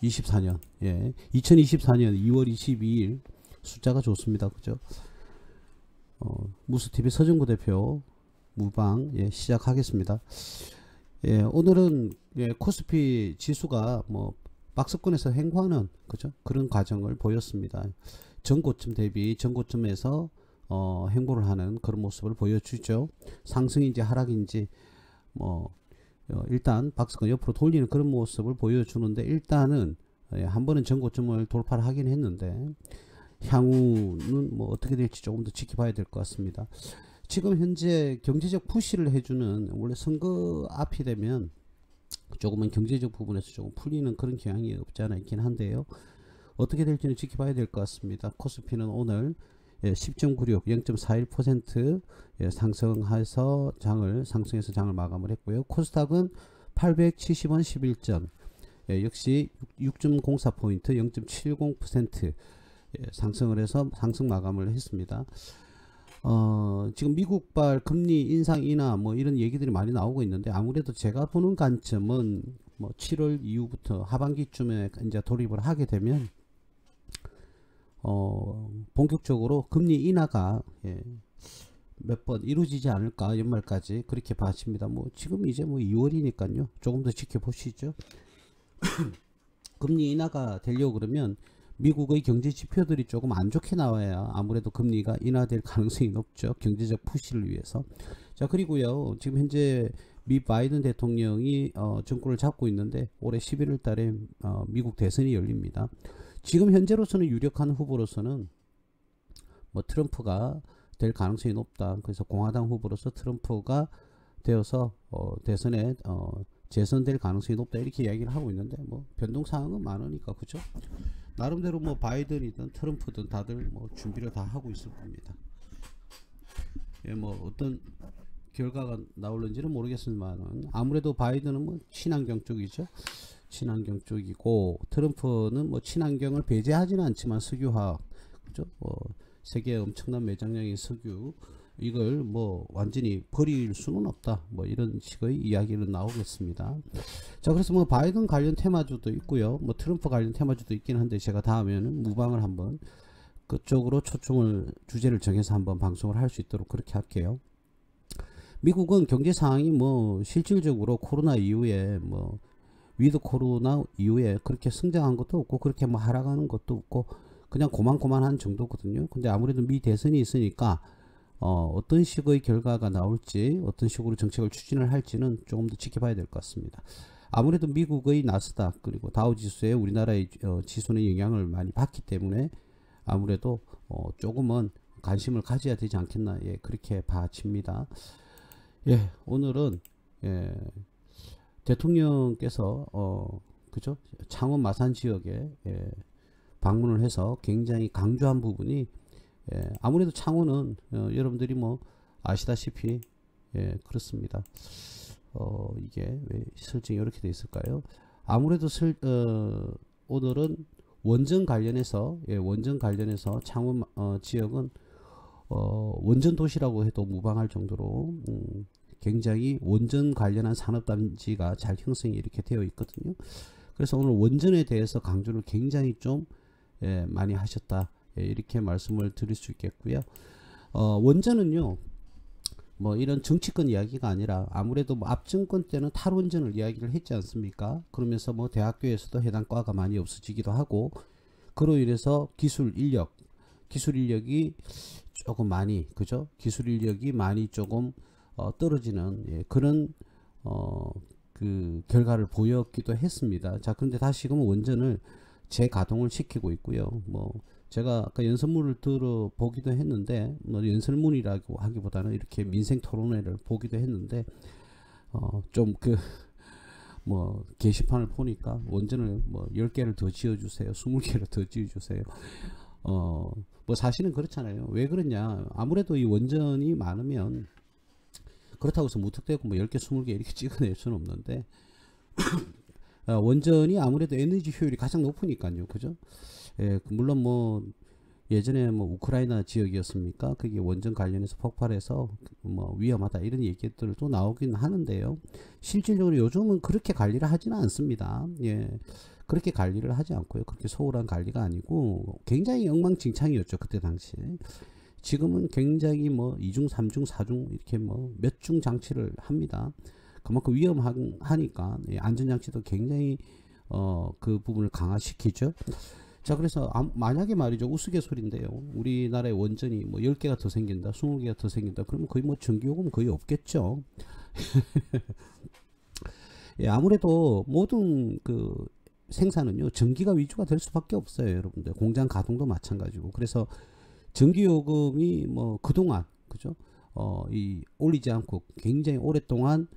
2024년 2월 22일 숫자가 좋습니다. 그죠? 무스TV 서정구 대표 무방 시작하겠습니다. 오늘은 코스피 지수가 뭐 박스권에서 횡보하는 그죠? 그런 과정을 보였습니다. 전고점 대비 전고점에서 횡보를 하는 그런 모습을 보여주죠. 상승인지 하락인지 일단 박스권 옆으로 돌리는 그런 모습을 보여주는데, 일단은 한 번은 전고점을 돌파를 하긴 했는데 향후는 뭐 어떻게 될지 조금 더 지켜봐야 될 것 같습니다. 지금 현재 경제적 푸시를 해주는, 원래 선거 앞이 되면 조금은 경제적 부분에서 조금 풀리는 그런 경향이 없지 않아 있긴 한데요. 어떻게 될지는 지켜봐야 될 것 같습니다. 코스피는 오늘 10.96 0.41% 상승해서 장을 마감을 했고요. 코스닥은 870원 11전 역시 6.04포인트 0.70% 상승을 해서 상승 마감을 했습니다. 지금 미국발 금리 인상 인하 뭐 이런 얘기들이 많이 나오고 있는데, 아무래도 제가 보는 관점은 뭐 7월 이후부터 하반기쯤에 이제 돌입을 하게 되면 본격적으로 금리 인하가 몇 번 이루어지지 않을까, 연말까지 그렇게 봐집니다. 뭐 지금 이제 뭐 2월이니까요. 조금 더 지켜보시죠. 금리 인하가 되려고 그러면 미국의 경제 지표들이 조금 안 좋게 나와야 아무래도 금리가 인하될 가능성이 높죠. 경제적 푸시를 위해서. 자, 그리고요, 지금 현재 미 바이든 대통령이 정권을 잡고 있는데 올해 11월 달에 미국 대선이 열립니다. 지금 현재로서는 유력한 후보로서는 뭐 트럼프가 될 가능성이 높다. 그래서 공화당 후보로서 트럼프가 되어서 대선에 재선될 가능성이 높다, 이렇게 이야기를 하고 있는데, 뭐 변동사항은 많으니까 그죠? 나름대로 뭐 바이든이든 트럼프든 다들 뭐 준비를 다 하고 있을 겁니다. 뭐 어떤 결과가 나올는지는 모르겠지만 아무래도 바이든은 뭐 친환경 쪽이죠. 친환경 쪽이고, 트럼프는 뭐 친환경을 배제하지는 않지만 석유화학, 그죠? 세계에 엄청난 매장량의 석유, 이걸 뭐 완전히 버릴 수는 없다, 뭐 이런 식의 이야기는 나오겠습니다. 자, 그래서 뭐 바이든 관련 테마주도 있고요, 뭐 트럼프 관련 테마주도 있긴 한데, 제가 다음에는 무방을 한번 그쪽으로 주제를 정해서 한번 방송을 할 수 있도록 그렇게 할게요. 미국은 경제 상황이 뭐 실질적으로 코로나 이후에 뭐 위드 코로나 이후에 그렇게 성장한 것도 없고 그렇게 뭐 하락하는 것도 없고 그냥 고만고만한 정도거든요. 근데 아무래도 미 대선이 있으니까 어떤 식의 결과가 나올지, 어떤 식으로 정책을 추진을 할지는 조금 더 지켜봐야 될 것 같습니다. 아무래도 미국의 나스닥 그리고 다우지수에 우리나라의 지수는 영향을 많이 받기 때문에 아무래도 조금은 관심을 가져야 되지 않겠나, 그렇게 봐집니다. 오늘은 대통령께서 그죠? 창원 마산 지역에 방문을 해서 굉장히 강조한 부분이, 아무래도 창원은 여러분들이 뭐 아시다시피 그렇습니다. 이게 왜 설정이 이렇게 돼 있을까요? 아무래도 오늘은 원전 관련해서 창원 지역은 원전 도시라고 해도 무방할 정도로 굉장히 원전 관련한 산업단지가 잘 형성이 이렇게 되어 있거든요. 그래서 오늘 원전에 대해서 강조를 굉장히 좀 많이 하셨다, 이렇게 말씀을 드릴 수 있겠고요. 원전은요, 뭐 이런 정치권 이야기가 아니라 아무래도 뭐 앞정권 때는 탈원전을 이야기를 했지 않습니까? 그러면서 뭐 대학교에서도 해당 과가 많이 없어지기도 하고, 그로 인해서 기술 인력이 조금 많이, 그죠? 기술 인력이 많이 조금 떨어지는 그런 그 결과를 보였기도 했습니다. 자, 그런데 다시금 원전을 재가동을 시키고 있고요. 뭐 제가 아까 연설문을 들어보기도 했는데, 뭐 연설문이라고 하기보다는 이렇게 민생 토론회를 보기도 했는데, 좀 뭐 게시판을 보니까 원전을 뭐 10개를 더 지어주세요, 20개를 더 지어주세요. 뭐 사실은 그렇잖아요. 왜 그러냐, 아무래도 이 원전이 많으면 그렇다고 해서 무턱대고 뭐 10개 20개 이렇게 찍어낼 수는 없는데 원전이 아무래도 에너지 효율이 가장 높으니까요, 그죠? 물론 뭐 예전에 뭐 우크라이나 지역이었습니까? 그게 원전 관련해서 폭발해서 뭐 위험하다 이런 얘기들도 나오긴 하는데요. 실질적으로 요즘은 그렇게 관리를 하지는 않습니다. 예. 그렇게 관리를 하지 않고요. 그렇게 소홀한 관리가 아니고 굉장히 엉망진창이었죠. 그때 당시에. 지금은 굉장히 뭐 2중, 3중, 4중 이렇게 뭐 몇 중 장치를 합니다. 그만큼 위험하니까 안전장치도 굉장히 그 부분을 강화시키죠. 자, 그래서 만약에 말이죠, 우스갯소리인데요, 우리나라의 원전이 뭐 10개가 더 생긴다, 20개가 더 생긴다, 그러면 거의 뭐 전기요금 거의 없겠죠. 예, 아무래도 모든 그 생산은요 전기가 위주가 될 수밖에 없어요, 여러분들. 공장 가동도 마찬가지고. 그래서 전기요금이 뭐 그동안 그죠, 이 올리지 않고 굉장히 오랫동안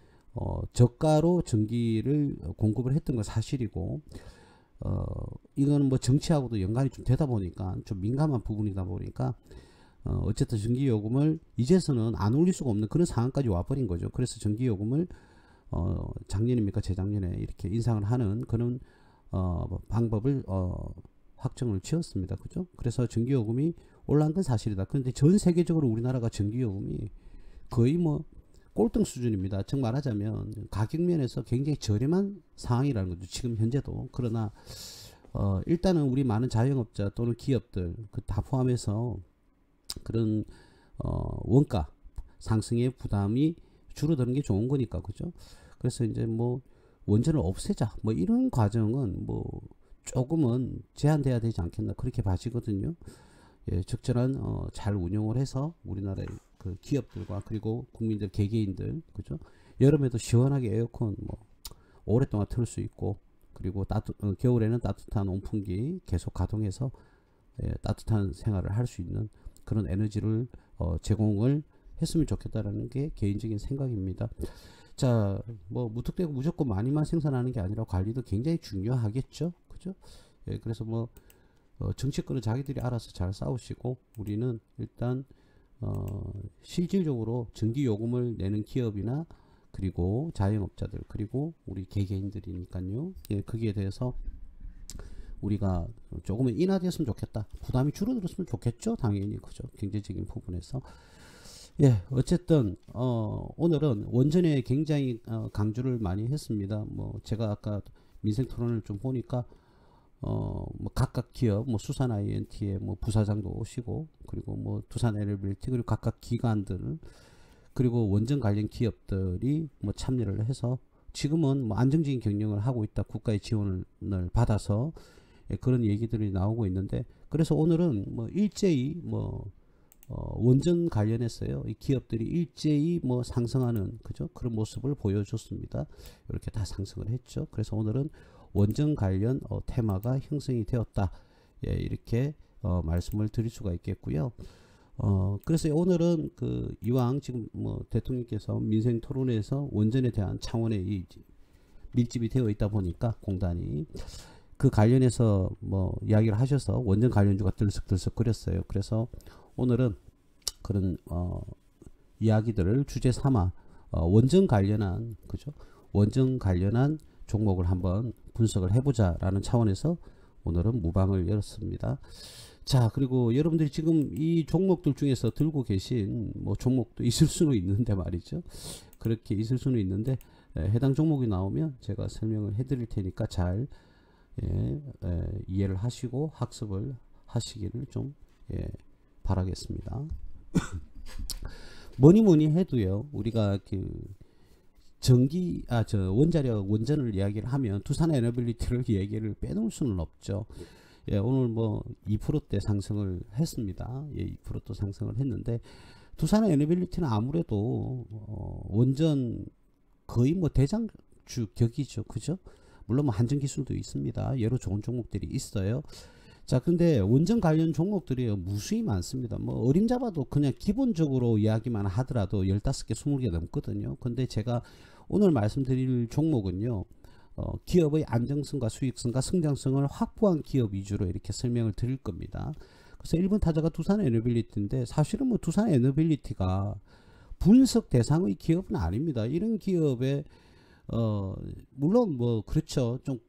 저가로 전기를 공급을 했던 건 사실이고, 이거는 뭐 정치하고도 연관이 좀 되다 보니까 좀 민감한 부분이다 보니까 어쨌든 전기요금을 이제서는 안 올릴 수가 없는 그런 상황까지 와버린 거죠. 그래서 전기요금을 작년입니까 재작년에 이렇게 인상을 하는 그런 방법을 확정을 지었습니다. 그죠? 그래서 전기요금이 올라간 건 사실이다. 그런데 전 세계적으로 우리나라가 전기요금이 거의 뭐 꼴등 수준입니다. 즉 말하자면 가격 면에서 굉장히 저렴한 상황이라는 거죠. 지금 현재도. 그러나 일단은 우리 많은 자영업자 또는 기업들 그 다 포함해서 그런 원가 상승의 부담이 줄어드는 게 좋은 거니까, 그죠? 그래서 이제 뭐 원전을 없애자 뭐 이런 과정은 뭐 조금은 제한돼야 되지 않겠나 그렇게 봐지거든요. 예, 적절한 잘 운영을 해서 우리나라의 그 기업들과 그리고 국민들 개개인들 그죠, 여름에도 시원하게 에어컨 뭐 오랫동안 틀 수 있고, 그리고 겨울에는 따뜻한 온풍기 계속 가동해서 따뜻한 생활을 할 수 있는 그런 에너지를 제공을 했으면 좋겠다라는 게 개인적인 생각입니다. 자, 뭐 무턱대고 무조건 많이만 생산하는 게 아니라 관리도 굉장히 중요하겠죠, 그죠? 예, 그래서 뭐 정치권은 자기들이 알아서 잘 싸우시고, 우리는 일단 실질적으로 전기요금을 내는 기업이나 그리고 자영업자들 그리고 우리 개개인들이니까요. 예, 거기에 대해서 우리가 조금은 인하되었으면 좋겠다, 부담이 줄어들었으면 좋겠죠, 당연히. 그죠? 경제적인 부분에서. 예, 어쨌든 오늘은 원전에 굉장히 강조를 많이 했습니다. 뭐 제가 아까 민생 토론을 좀 보니까 뭐 각각 기업, 뭐 수산 INT의 뭐 부사장도 오시고, 그리고 뭐 두산 에너빌리티, 그리고 각각 기관들, 그리고 원전 관련 기업들이 뭐 참여를 해서 지금은 뭐 안정적인 경영을 하고 있다, 국가의 지원을 받아서. 예, 그런 얘기들이 나오고 있는데, 그래서 오늘은 뭐 일제히 뭐 원전 관련해서요, 이 기업들이 일제히 뭐 상승하는 그죠, 그런 모습을 보여줬습니다. 이렇게 다 상승을 했죠. 그래서 오늘은 원전 관련 테마가 형성이 되었다, 예, 이렇게 말씀을 드릴 수가 있겠고요. 그래서 오늘은 그 이왕 지금 뭐 대통령께서 민생 토론에서 원전에 대한 차원의 이 밀집이 되어 있다 보니까 공단이 그 관련해서 뭐 이야기를 하셔서 원전 관련주가 들썩들썩 거렸어요. 그래서 오늘은 그런 이야기들을 주제 삼아 원전 관련한 그죠, 원전 관련한 종목을 한번 분석을 해보자라는 차원에서 오늘은 무방을 열었습니다. 자, 그리고 여러분들이 지금 이 종목들 중에서 들고 계신 뭐 종목도 있을 수는 있는데 말이죠. 그렇게 있을 수는 있는데 해당 종목이 나오면 제가 설명을 해드릴 테니까 잘 이해를 하시고 학습을 하시기를 좀 바라겠습니다. 뭐니 해도요, 우리가 그 원자력 원전을 이야기를 하면 두산 에너빌리티를 얘기를 빼놓을 수는 없죠. 예, 오늘 뭐 2%대 상승을 했습니다. 예, 2%또 상승을 했는데, 두산 에너빌리티는 아무래도 원전 거의 뭐 대장주 격이죠, 그죠? 물론 뭐 한전 기술도 있습니다. 여러 좋은 종목들이 있어요. 자, 근데 원전 관련 종목들이 무수히 많습니다. 뭐 어림잡아도 그냥 기본적으로 이야기만 하더라도 15개, 20개 넘거든요. 근데 제가 오늘 말씀드릴 종목은요, 기업의 안정성과 수익성과 성장성을 확보한 기업 위주로 이렇게 설명을 드릴 겁니다. 그래서 1번 타자가 두산 에너빌리티인데, 사실은 뭐 두산 에너빌리티가 분석 대상의 기업은 아닙니다. 이런 기업에 물론 뭐 그렇죠, 좀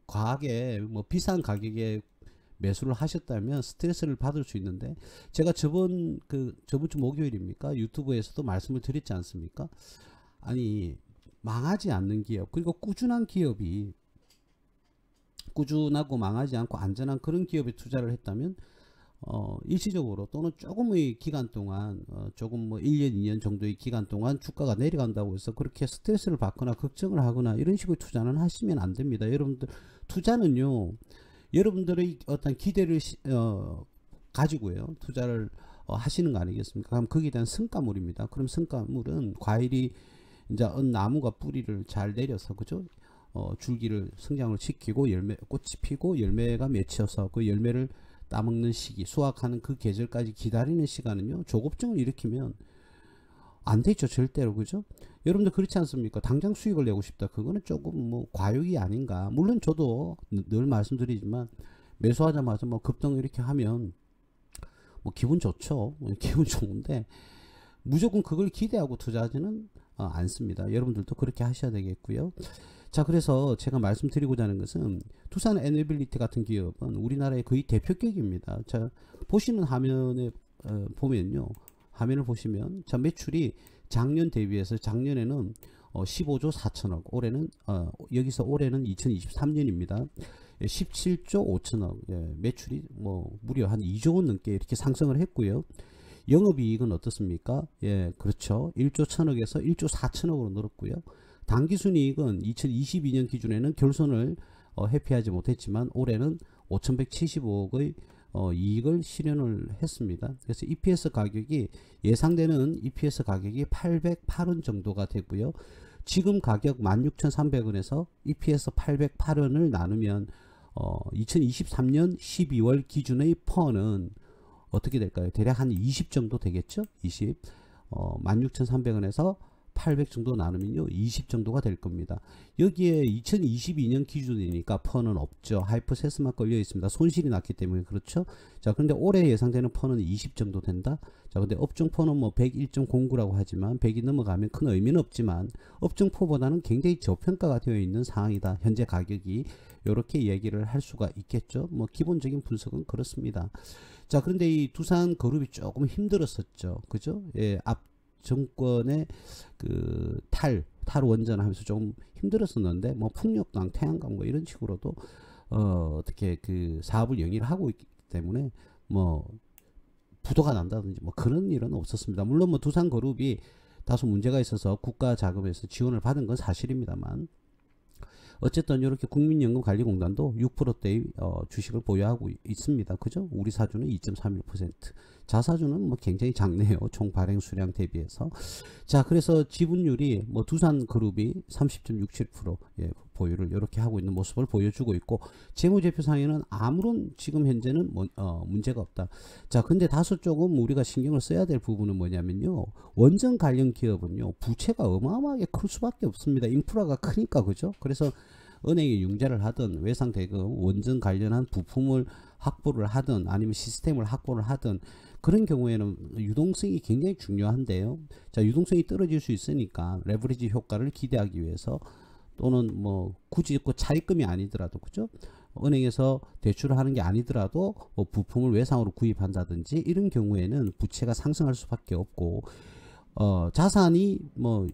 과하게 뭐 비싼 가격에 매수를 하셨다면 스트레스를 받을 수 있는데, 제가 저번 주 목요일입니까? 유튜브에서도 말씀을 드렸지 않습니까? 아니, 망하지 않는 기업, 그리고 꾸준한 기업이, 꾸준하고 망하지 않고 안전한 그런 기업에 투자를 했다면 일시적으로 또는 조금의 기간 동안 조금 뭐 1년 2년 정도의 기간 동안 주가가 내려간다고 해서 그렇게 스트레스를 받거나 걱정을 하거나 이런 식의 투자는 하시면 안 됩니다. 여러분들 투자는요, 여러분들의 어떤 기대를 가지고요 투자를 하시는 거 아니겠습니까? 그럼 거기에 대한 성과물입니다. 그럼 성과물은 과일이 이제 나무가 뿌리를 잘 내려서, 그죠? 줄기를 성장을 시키고 꽃이 피고 열매가 맺혀서 그 열매를 따먹는 시기, 수확하는 그 계절까지 기다리는 시간은요, 조급증을 일으키면 안 되죠, 절대로. 그죠? 여러분들 그렇지 않습니까? 당장 수익을 내고 싶다, 그거는 조금 뭐 과욕이 아닌가. 물론 저도 늘 말씀드리지만 매수하자마자 뭐 급등 이렇게 하면 뭐 기분 좋죠. 기분 좋은데 무조건 그걸 기대하고 투자하지는 않습니다. 여러분들도 그렇게 하셔야 되겠고요. 자, 그래서 제가 말씀드리고자 하는 것은 두산 에너빌리티 같은 기업은 우리나라의 거의 대표격입니다. 자, 보시는 화면에 보면요, 화면을 보시면 자, 매출이 작년 대비해서 작년에는 15조 4천억, 올해는 여기서 올해는 2023년입니다. 17조 5천억, 예, 매출이 뭐 무려 한 2조 원 넘게 이렇게 상승을 했고요. 영업이익은 어떻습니까? 예, 그렇죠. 1조 1천억에서 1조 4천억으로 늘었고요. 당기순이익은 2022년 기준에는 결손을 회피하지 못했지만 올해는 5,175억의 이익을 실현을 했습니다. 그래서 EPS 가격이, 예상되는 EPS 가격이 808원 정도가 되고요. 지금 가격 16,300원에서 EPS 808원을 나누면 2023년 12월 기준의 펀은 어떻게 될까요? 대략 한 20 정도 되겠죠? 20. 16,300원에서 800 정도 나누면요 20 정도가 될 겁니다. 여기에 2022년 기준이니까 펀은 없죠. 하이퍼세스만 걸려 있습니다. 손실이 났기 때문에. 그렇죠. 자, 그런데 올해 예상되는 펀은 20 정도 된다. 자, 근데 업종 펀은 뭐 101.09라고 하지만 100이 넘어가면 큰 의미는 없지만 업종 포보다는 굉장히 저평가가 되어 있는 상황이다. 현재 가격이. 이렇게 얘기를 할 수가 있겠죠. 뭐 기본적인 분석은 그렇습니다. 자, 그런데 이 두산 그룹이 조금 힘들었었죠. 그죠? 예, 앞 정권의 그 탈원전하면서 좀 힘들었었는데, 뭐 풍력강, 태양광 뭐 이런 식으로도 어떻게 그 사업을 영위를 하고 있기 때문에 뭐 부도가 난다든지 뭐 그런 일은 없었습니다. 물론 뭐 두산그룹이 다소 문제가 있어서 국가 자금에서 지원을 받은 건 사실입니다만, 어쨌든 이렇게 국민연금관리공단도 6%대의 주식을 보유하고 있습니다. 그죠? 우리 사주는 2.31%, 자사주는 뭐 굉장히 작네요. 총 발행 수량 대비해서. 자, 그래서 지분율이 뭐 두산그룹이 30.67% 예, 보유를 이렇게 하고 있는 모습을 보여주고 있고, 재무제표상에는 아무런 지금 현재는 문제가 없다. 자, 근데 다소 조금 우리가 신경을 써야 될 부분은 뭐냐면요, 원전 관련 기업은요 부채가 어마어마하게 클 수밖에 없습니다. 인프라가 크니까. 그죠? 그래서 은행에 융자를 하든 외상 대금, 원전 관련한 부품을 확보를 하든 아니면 시스템을 확보를 하든, 그런 경우에는 유동성이 굉장히 중요한데요. 자, 유동성이 떨어질 수 있으니까 레버리지 효과를 기대하기 위해서, 또는 뭐 굳이 그 차입금이 아니더라도, 그죠? 은행에서 대출을 하는 게 아니더라도 뭐 부품을 외상으로 구입한다든지 이런 경우에는 부채가 상승할 수밖에 없고, 자산이 뭐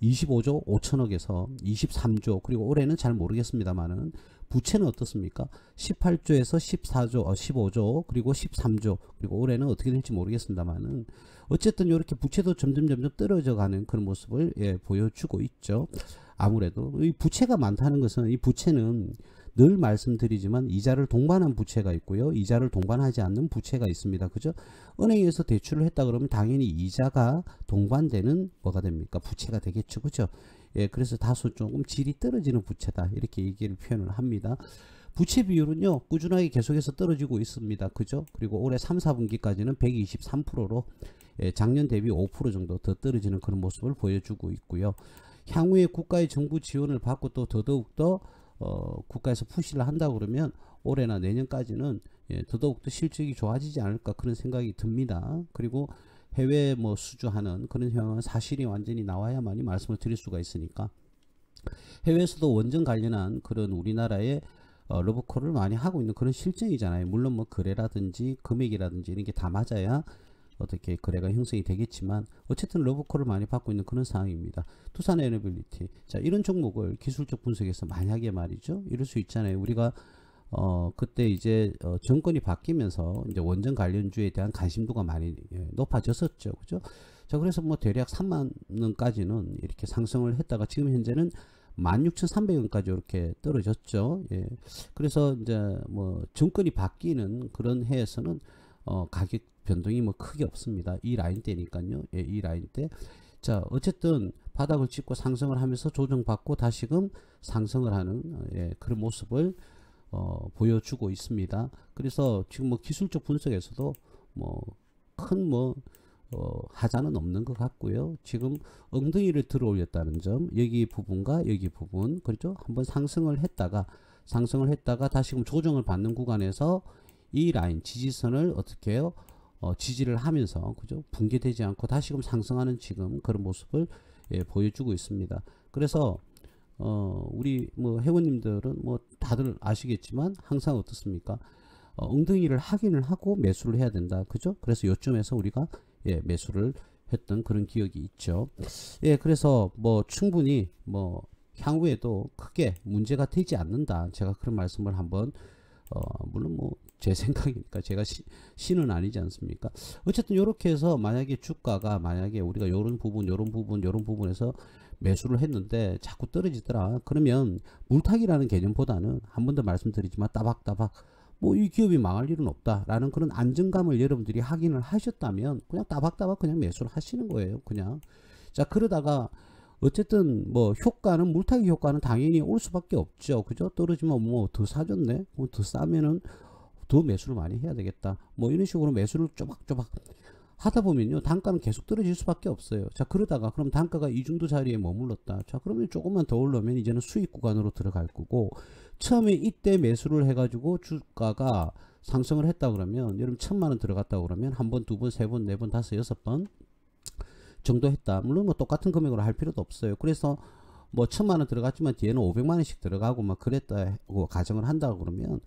25조 5천억에서 23조, 그리고 올해는 잘 모르겠습니다만은 부채는 어떻습니까? 18조에서 14조, 15조, 그리고 13조, 그리고 올해는 어떻게 될지 모르겠습니다만은 어쨌든 이렇게 부채도 점점 떨어져 가는 그런 모습을 예, 보여주고 있죠. 아무래도 이 부채가 많다는 것은, 이 부채는 늘 말씀드리지만 이자를 동반한 부채가 있고요, 이자를 동반하지 않는 부채가 있습니다. 그죠? 은행에서 대출을 했다 그러면 당연히 이자가 동반되는 뭐가 됩니까? 부채가 되겠죠. 그죠? 예, 그래서 다소 조금 질이 떨어지는 부채다, 이렇게 얘기를 표현을 합니다. 부채 비율은요 꾸준하게 계속해서 떨어지고 있습니다. 그죠? 그리고 올해 3, 4분기까지는 123%로 예, 작년 대비 5% 정도 더 떨어지는 그런 모습을 보여주고 있고요. 향후에 국가의 정부 지원을 받고 또 더더욱더 국가에서 푸시를 한다 그러면 올해나 내년까지는 예, 더더욱더 실적이 좋아지지 않을까, 그런 생각이 듭니다. 그리고 해외 뭐 수주하는 그런 상황은 사실이 완전히 나와야만이 말씀을 드릴 수가 있으니까, 해외에서도 원전 관련한 그런 우리나라의 러브콜을 많이 하고 있는 그런 실정이잖아요. 물론 뭐 거래라든지 금액이라든지 이런 게 다 맞아야 어떻게 거래가 형성이 되겠지만 어쨌든 러브콜을 많이 받고 있는 그런 상황입니다. 투싼 에너빌리티. 자, 이런 종목을 기술적 분석에서 만약에 말이죠. 이럴 수 있잖아요. 우리가 그때 이제 정권이 바뀌면서 이제 원전 관련주에 대한 관심도가 많이 높아졌었죠. 그죠? 자, 그래서 뭐 대략 3만 원까지는 이렇게 상승을 했다가 지금 현재는 16,300원까지 이렇게 떨어졌죠. 예. 그래서 이제 뭐 정권이 바뀌는 그런 해에서는 가격 변동이 뭐 크게 없습니다. 이 라인대니까요. 예, 이 라인대. 자, 어쨌든 바닥을 찍고 상승을 하면서 조정받고 다시금 상승을 하는 그런 모습을 보여주고 있습니다. 그래서 지금 뭐 기술적 분석에서도 뭐 큰 하자는 없는 것 같고요. 지금 엉덩이를 들어 올렸다는 점, 여기 부분과 여기 부분, 그렇죠? 한번 상승을 했다가 다시금 조정을 받는 구간에서 이 라인 지지선을 어떻게 해요? 지지를 하면서, 그죠? 붕괴되지 않고 다시금 상승하는 지금 그런 모습을 보여주고 있습니다. 그래서 우리 뭐 회원님들은 뭐 다들 아시겠지만 항상 어떻습니까? 엉덩이를 확인을 하고 매수를 해야 된다. 그죠? 그래서 요점에서 우리가 매수를 했던 그런 기억이 있죠. 예, 그래서 뭐 충분히 뭐 향후에도 크게 문제가 되지 않는다. 제가 그런 말씀을 한번 물론 뭐 제 생각이니까 제가 신은 아니지 않습니까? 어쨌든 이렇게 해서 만약에 주가가 만약에 우리가 요런 부분에서 매수를 했는데 자꾸 떨어지더라. 그러면 물타기라는 개념보다는 한 번 더 말씀드리지만 따박따박 뭐 이 기업이 망할 일은 없다라는 그런 안정감을 여러분들이 확인을 하셨다면 그냥 따박따박 그냥 매수를 하시는 거예요. 그냥. 자, 그러다가 어쨌든 뭐 효과는 물타기 효과는 당연히 올 수밖에 없죠. 그죠? 떨어지면 뭐 더 사줬네. 뭐 더 싸면은 더 매수를 많이 해야 되겠다. 뭐 이런 식으로 매수를 쪼박쪼박 하다 보면요, 단가는 계속 떨어질 수밖에 없어요. 자, 그러다가 그럼 단가가 이 정도 자리에 머물렀다. 자, 그러면 조금만 더 올라오면 이제는 수익 구간으로 들어갈 거고, 처음에 이때 매수를 해가지고 주가가 상승을 했다 그러면, 여러분 1,000만 원 들어갔다 그러면 한 번, 두 번, 세 번, 네 번, 다섯, 여섯 번 정도 했다. 물론 뭐 똑같은 금액으로 할 필요도 없어요. 그래서 뭐 1,000만 원 들어갔지만 뒤에는 500만 원씩 들어가고 막 그랬다고 가정을 한다 그러면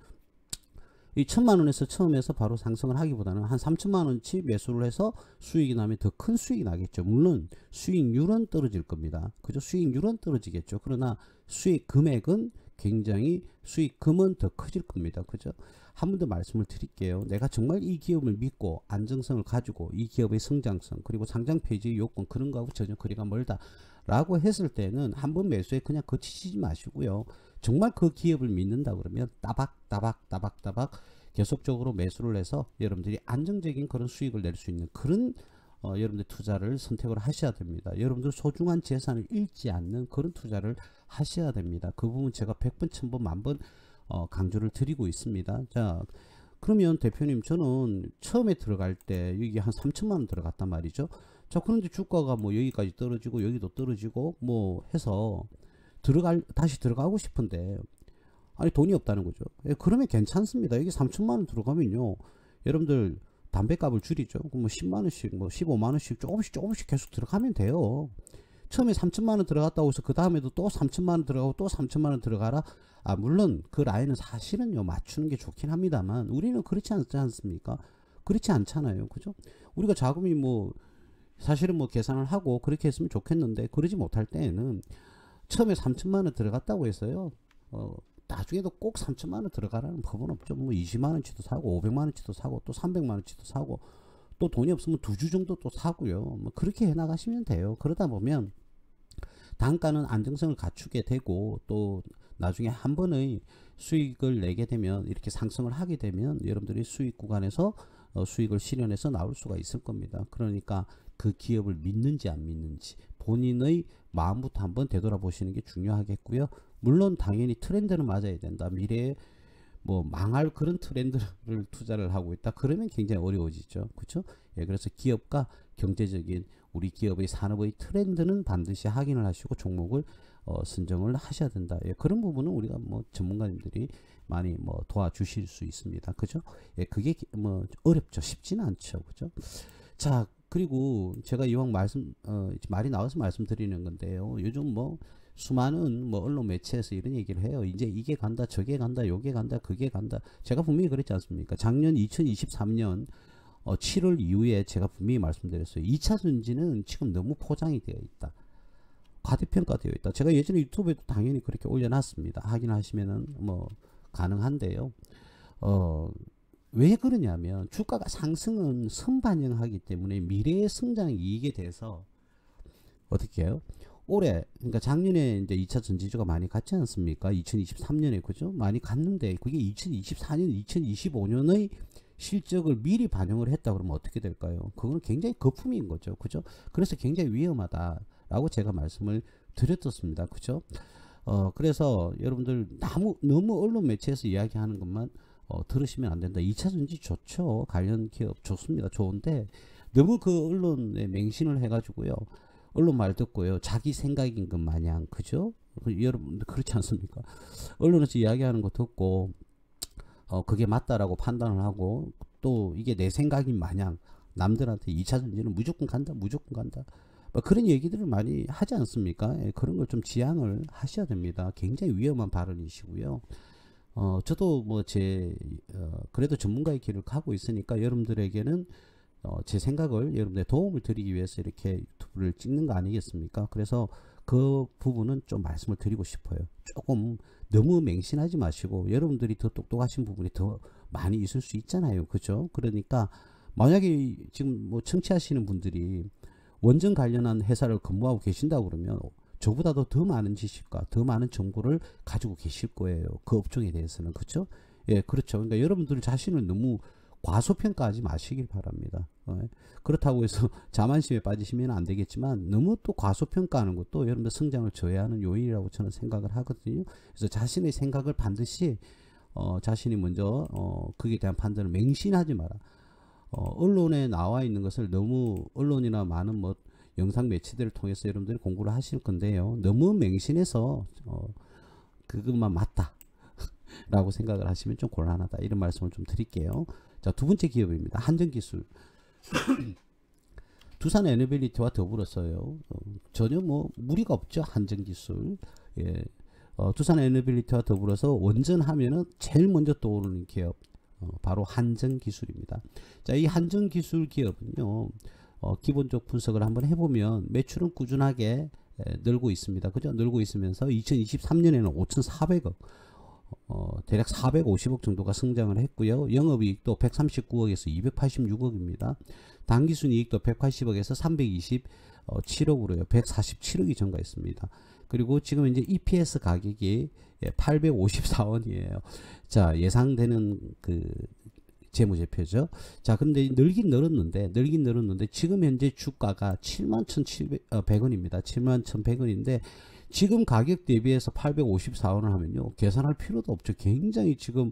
이 1,000만 원에서 처음에서 바로 상승을 하기보다는 한 3천만 원치 매수를 해서 수익이 나면 더 큰 수익이 나겠죠. 물론 수익률은 떨어질 겁니다. 그죠? 수익률은 떨어지겠죠. 그러나 수익 금액은 굉장히 수익금은 더 커질 겁니다. 그죠? 한 번 더 말씀을 드릴게요. 내가 정말 이 기업을 믿고 안정성을 가지고 이 기업의 성장성 그리고 상장 폐지의 요건 그런 거하고 전혀 거리가 멀다 라고 했을 때는 한번 매수에 그냥 거치지 마시고요. 정말 그 기업을 믿는다 그러면 따박 계속적으로 매수를 해서 여러분들이 안정적인 그런 수익을 낼 수 있는 그런 여러분들 투자를 선택을 하셔야 됩니다. 여러분들 소중한 재산을 잃지 않는 그런 투자를 하셔야 됩니다. 그 부분 제가 100번, 1000번, 만번 강조를 드리고 있습니다. 자, 그러면 대표님 저는 처음에 들어갈 때 여기 한 3천만 원 들어갔단 말이죠. 자, 그런데 주가가 뭐 여기까지 떨어지고 여기도 떨어지고 뭐 해서 다시 들어가고 싶은데 아니 돈이 없다는 거죠. 그러면 괜찮습니다. 여기 3천만 원 들어가면요, 여러분들 담배값을 줄이죠. 뭐 10만 원씩 뭐 15만 원씩 조금씩 계속 들어가면 돼요. 처음에 3천만 원 들어갔다고 해서 그 다음에도 또 3천만 원 들어가고 또 3천만 원 들어가라. 물론 그 라인은 사실은요 맞추는 게 좋긴 합니다만 우리는 그렇지 않지 않습니까? 그렇지 않잖아요. 그죠? 우리가 자금이 뭐 사실은 뭐 계산을 하고 그렇게 했으면 좋겠는데 그러지 못할 때에는 처음에 3천만 원 들어갔다고 해서요 나중에도 꼭 3천만 원 들어가라는 법은 없죠. 뭐 20만 원치도 사고 500만 원치도 사고 또 300만 원치도 사고 또 돈이 없으면 2주 정도 또 사고요. 뭐 그렇게 해 나가시면 돼요. 그러다 보면 단가는 안정성을 갖추게 되고 또 나중에 한 번의 수익을 내게 되면 이렇게 상승을 하게 되면 여러분들이 수익 구간에서 수익을 실현해서 나올 수가 있을 겁니다. 그러니까 그 기업을 믿는지 안 믿는지 본인의 마음부터 한번 되돌아보시는 게 중요하겠고요. 물론 당연히 트렌드는 맞아야 된다. 미래에 뭐 망할 그런 트렌드를 투자를 하고 있다. 그러면 굉장히 어려워지죠. 그렇죠? 예, 그래서 기업과 경제적인 우리 기업의 산업의 트렌드는 반드시 확인을 하시고 종목을 선정을 하셔야 된다. 예, 그런 부분은 우리가 뭐 전문가님들이 많이 뭐 도와주실 수 있습니다. 그죠? 예, 그게 뭐 어렵죠. 쉽지는 않죠. 그죠? 자, 그리고 제가 이왕 말이 나와서 말씀드리는 건데요. 요즘 뭐 수많은 뭐 언론 매체에서 이런 얘기를 해요. 이제 이게 간다, 저게 간다, 요게 간다, 그게 간다. 제가 분명히 그랬지 않습니까? 작년 2023년 7월 이후에 제가 분명히 말씀드렸어요. 2차 전지는 지금 너무 포장이 되어 있다. 과대평가되어 있다. 제가 예전에 유튜브에도 당연히 그렇게 올려놨습니다. 확인하시면은 뭐 가능한데요. 왜 그러냐면 주가가 상승은 선반영하기 때문에 미래의 성장 이익에 대해서 어떻게 해요? 올해 그러니까 작년에 이제 2차 전지주가 많이 갔지 않습니까? 2023년에 그죠? 많이 갔는데 그게 2024년, 2025년의 실적을 미리 반영을 했다 그러면 어떻게 될까요? 그건 굉장히 거품인 거죠. 그죠? 그래서 굉장히 위험하다라고 제가 말씀을 드렸었습니다. 그죠? 그래서 여러분들 너무 언론 매체에서 이야기하는 것만 들으시면 안 된다. 2차 전지 좋죠. 관련 기업 좋습니다. 좋은데 너무 그 언론에 맹신을 해가지고요. 언론 말 듣고요. 자기 생각인 것 마냥 그죠? 여러분들 그렇지 않습니까? 언론에서 이야기하는 거 듣고 그게 맞다라고 판단을 하고 또 이게 내 생각인 마냥 남들한테 2차 전지는 무조건 간다. 무조건 간다. 뭐 그런 얘기들을 많이 하지 않습니까? 예, 그런 걸 좀 지양을 하셔야 됩니다. 굉장히 위험한 발언이시고요. 저도 뭐 그래도 전문가의 길을 가고 있으니까 여러분들에게는 제 생각을 여러분들의 도움을 드리기 위해서 이렇게 유튜브를 찍는 거 아니겠습니까? 그래서 그 부분은 좀 말씀을 드리고 싶어요. 조금 너무 맹신하지 마시고 여러분들이 더 똑똑하신 부분이 더 많이 있을 수 있잖아요. 그죠? 그러니까 만약에 지금 뭐 청취하시는 분들이 원전 관련한 회사를 근무하고 계신다고 그러면 저보다도 더 많은 지식과 더 많은 정보를 가지고 계실 거예요. 그 업종에 대해서는. 그렇죠? 예, 그렇죠. 그러니까 여러분들 자신을 너무 과소평가하지 마시길 바랍니다. 그렇다고 해서 자만심에 빠지시면 안 되겠지만 너무 또 과소평가하는 것도 여러분들 성장을 저해하는 요인이라고 저는 생각을 하거든요. 그래서 자신의 생각을 반드시 자신이 먼저 그에 대한 판단을 맹신하지 마라. 언론에 나와 있는 것을 너무 언론이나 많은 뭐 영상 매체들을 통해서 여러분들이 공부를 하실 건데요. 너무 맹신해서 그것만 맞다 라고 생각을 하시면 좀 곤란하다. 이런 말씀을 좀 드릴게요. 자, 두 번째 기업입니다. 한전기술. 두산 에너빌리티와 더불어서요. 전혀 뭐 무리가 없죠. 한전기술. 예. 두산 에너빌리티와 더불어서 원전 하면은 제일 먼저 떠오르는 기업 바로 한전기술입니다. 자, 이 한전기술 기업은요. 기본적 분석을 한번 해보면 매출은 꾸준하게 늘고 있습니다. 그죠? 늘고 있으면서 2023년에는 5,400억 대략 450억 정도가 성장을 했고요. 영업이익도 139억에서 286억입니다. 당기순이익도 180억에서 327억으로요. 147억이 증가했습니다. 그리고 지금 이제 EPS 가격이 854원이에요. 자, 예상되는 그 재무제표죠. 자, 근데 늘긴 늘었는데 지금 현재 주가가 71,100원입니다. 71,100원인데 지금 가격 대비해서 854원을 하면요. 계산할 필요도 없죠. 굉장히 지금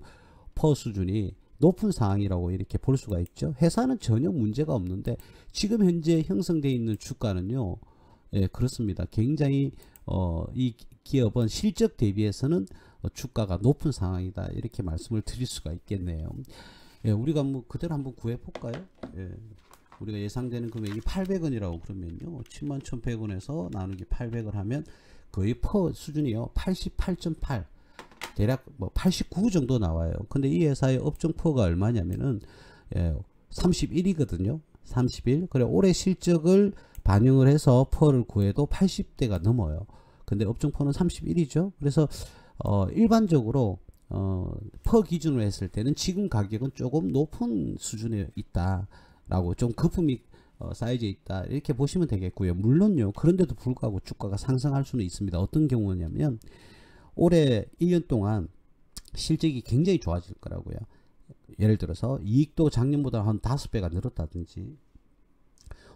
퍼 수준이 높은 상황이라고 이렇게 볼 수가 있죠. 회사는 전혀 문제가 없는데 지금 현재 형성되어 있는 주가는요. 예, 그렇습니다. 굉장히 이 기업은 실적 대비해서는 주가가 높은 상황이다. 이렇게 말씀을 드릴 수가 있겠네요. 예, 우리가 뭐 그대로 한번 구해 볼까요? 예. 우리가 예상되는 금액이 800원이라고 그러면요. 71,100원에서 나누기 800을 하면 거의 퍼 수준이요. 88.8 대략 뭐 89 정도 나와요. 근데 이 회사의 업종 퍼가 얼마냐면은 31이거든요. 31. 그래 올해 실적을 반영을 해서 퍼를 구해도 80대가 넘어요. 근데 업종 퍼는 31이죠. 그래서 일반적으로 퍼 기준으로 했을 때는 지금 가격은 조금 높은 수준에 있다라고 좀 거품이 사이즈에 있다 이렇게 보시면 되겠고요. 물론요. 그런데도 불구하고 주가가 상승할 수는 있습니다. 어떤 경우냐면 올해 1년 동안 실적이 굉장히 좋아질 거라고요. 예를 들어서 이익도 작년보다 한 5배가 늘었다든지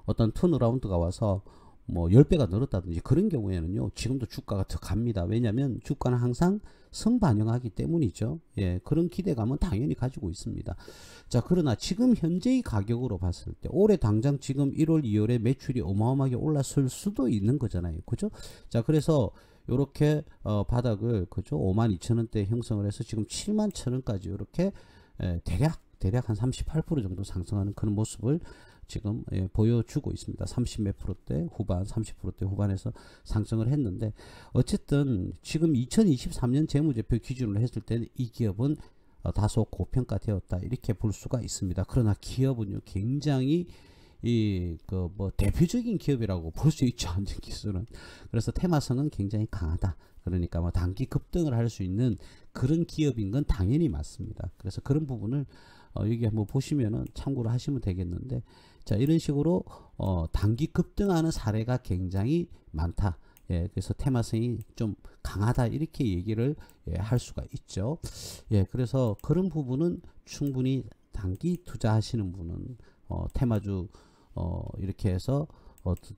어떤 턴어라운드가 와서 뭐 10배가 늘었다든지 그런 경우에는요. 지금도 주가가 더 갑니다. 왜냐하면 주가는 항상 선반영하기 때문이죠. 예, 그런 기대감은 당연히 가지고 있습니다. 자, 그러나 지금 현재의 가격으로 봤을 때 올해 당장 지금 1월 2월에 매출이 어마어마하게 올랐을 수도 있는 거잖아요. 그죠? 자, 그래서 요렇게 바닥을 그죠? 52,000원대 형성을 해서 지금 71,000원까지 이렇게 대략 한 38% 정도 상승하는 그런 모습을 지금 보여주고 있습니다. 30 몇 프로대 후반, 30%대 후반에서 상승을 했는데, 어쨌든 지금 2023년 재무제표 기준으로 했을 때는 이 기업은 다소 고평가되었다 이렇게 볼 수가 있습니다. 그러나 기업은요 굉장히 뭐 대표적인 기업이라고 볼 수 있죠. 기술은. 그래서 테마성은 굉장히 강하다. 그러니까 뭐 단기 급등을 할 수 있는 그런 기업인 건 당연히 맞습니다. 그래서 그런 부분을 여기 한번 보시면은 참고를 하시면 되겠는데, 자, 이런 식으로 단기 급등하는 사례가 굉장히 많다. 예, 그래서 테마성이 좀 강하다 이렇게 얘기를 할 수가 있죠. 예, 그래서 그런 부분은 충분히 단기 투자하시는 분은 테마주 이렇게 해서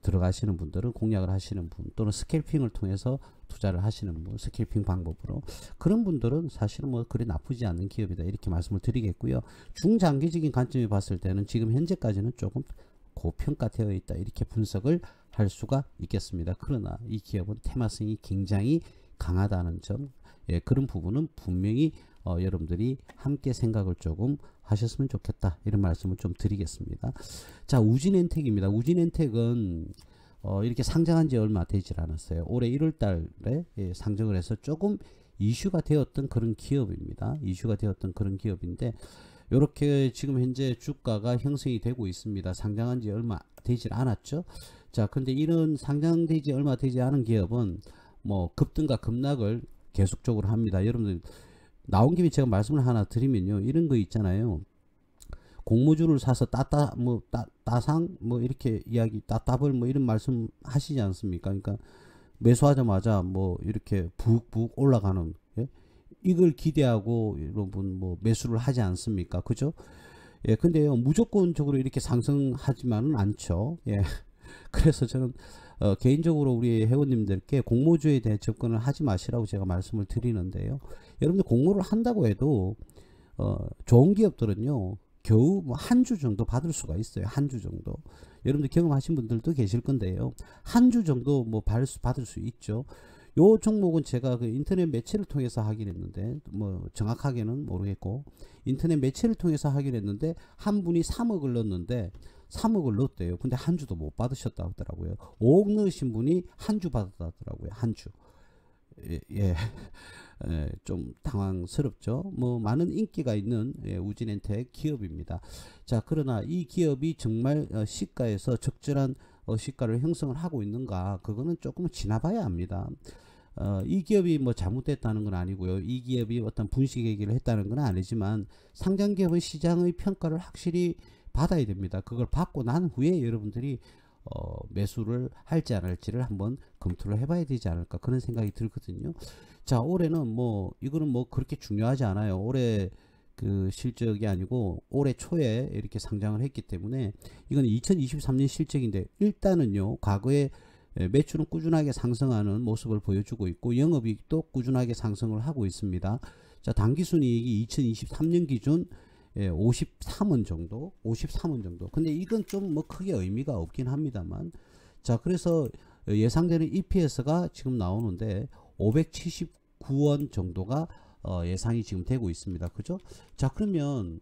들어가시는 분들은, 공략을 하시는 분 또는 스캘핑을 통해서 투자를 하시는 분, 스캘핑 방법으로, 그런 분들은 사실은 뭐 그리 나쁘지 않은 기업이다 이렇게 말씀을 드리겠고요. 중장기적인 관점에 봤을 때는 지금 현재까지는 조금 고평가되어 있다 이렇게 분석을 할 수가 있겠습니다. 그러나 이 기업은 테마성이 굉장히 강하다는 점, 예, 그런 부분은 분명히 여러분들이 함께 생각을 조금 하셨으면 좋겠다 이런 말씀을 좀 드리겠습니다. 자, 우진엔텍입니다. 우진엔텍은 이렇게 상장한 지 얼마 되질 않았어요. 올해 1월 달에 상장을 해서 조금 이슈가 되었던 그런 기업입니다. 이슈가 되었던 그런 기업인데, 이렇게 지금 현재 주가가 형성이 되고 있습니다. 상장한 지 얼마 되질 않았죠. 자, 근데 이런 상장되지 얼마 되지 않은 기업은 뭐 급등과 급락을 계속적으로 합니다. 여러분들 나온 김에 제가 말씀을 하나 드리면요, 이런 거 있잖아요. 공모주를 사서 따상 뭐 이렇게 이야기, 따따블 뭐 이런 말씀 하시지 않습니까? 그러니까 매수하자마자 뭐 이렇게 북북 올라가는, 예? 이걸 기대하고 여러분 뭐 매수를 하지 않습니까? 그죠? 예, 근데요 무조건적으로 이렇게 상승하지만은 않죠. 예. 그래서 저는 개인적으로 우리 회원님들께 공모주에 대해 접근을 하지 마시라고 제가 말씀을 드리는데요. 여러분들 공모를 한다고 해도 좋은 기업들은요 겨우 뭐 한 주 정도 받을 수가 있어요. 한 주 정도. 여러분들 경험하신 분들도 계실 건데요. 한 주 정도 뭐 받을 수 있죠. 요 종목은 제가 그 인터넷 매체를 통해서 하긴 했는데, 뭐 정확하게는 모르겠고 인터넷 매체를 통해서 하긴 했는데, 한 분이 3억을 넣었는데 3억을 넣었대요. 근데 한 주도 못 받으셨다 하더라고요. 5억 넣으신 분이 한 주 받았다 하더라고요. 한 주. 예, 예. 좀 당황스럽죠. 뭐 많은 인기가 있는 우진엔텍 기업입니다. 자, 그러나 이 기업이 정말 시가에서 적절한 시가를 형성을 하고 있는가, 그거는 조금 지나봐야 합니다. 이 기업이 뭐 잘못됐다는 건 아니고요. 이 기업이 어떤 분식 얘기를 했다는 건 아니지만, 상장 기업은 시장의 평가를 확실히 받아야 됩니다. 그걸 받고 난 후에 여러분들이 매수를 할지 안 할지를 한번 검토를 해봐야 되지 않을까, 그런 생각이 들거든요. 자, 올해는 뭐 이거는 뭐 그렇게 중요하지 않아요. 올해 그 실적이 아니고 올해 초에 이렇게 상장을 했기 때문에 이건 2023년 실적인데, 일단은요 과거에 매출은 꾸준하게 상승하는 모습을 보여주고 있고 영업이익도 꾸준하게 상승을 하고 있습니다. 자, 당기순이익이 2023년 기준 53원 정도, 53원 정도. 근데 이건 좀 뭐 크게 의미가 없긴 합니다만, 자, 그래서 예상되는 EPS가 지금 나오는데 579원 정도가 예상이 지금 되고 있습니다. 그죠? 자, 그러면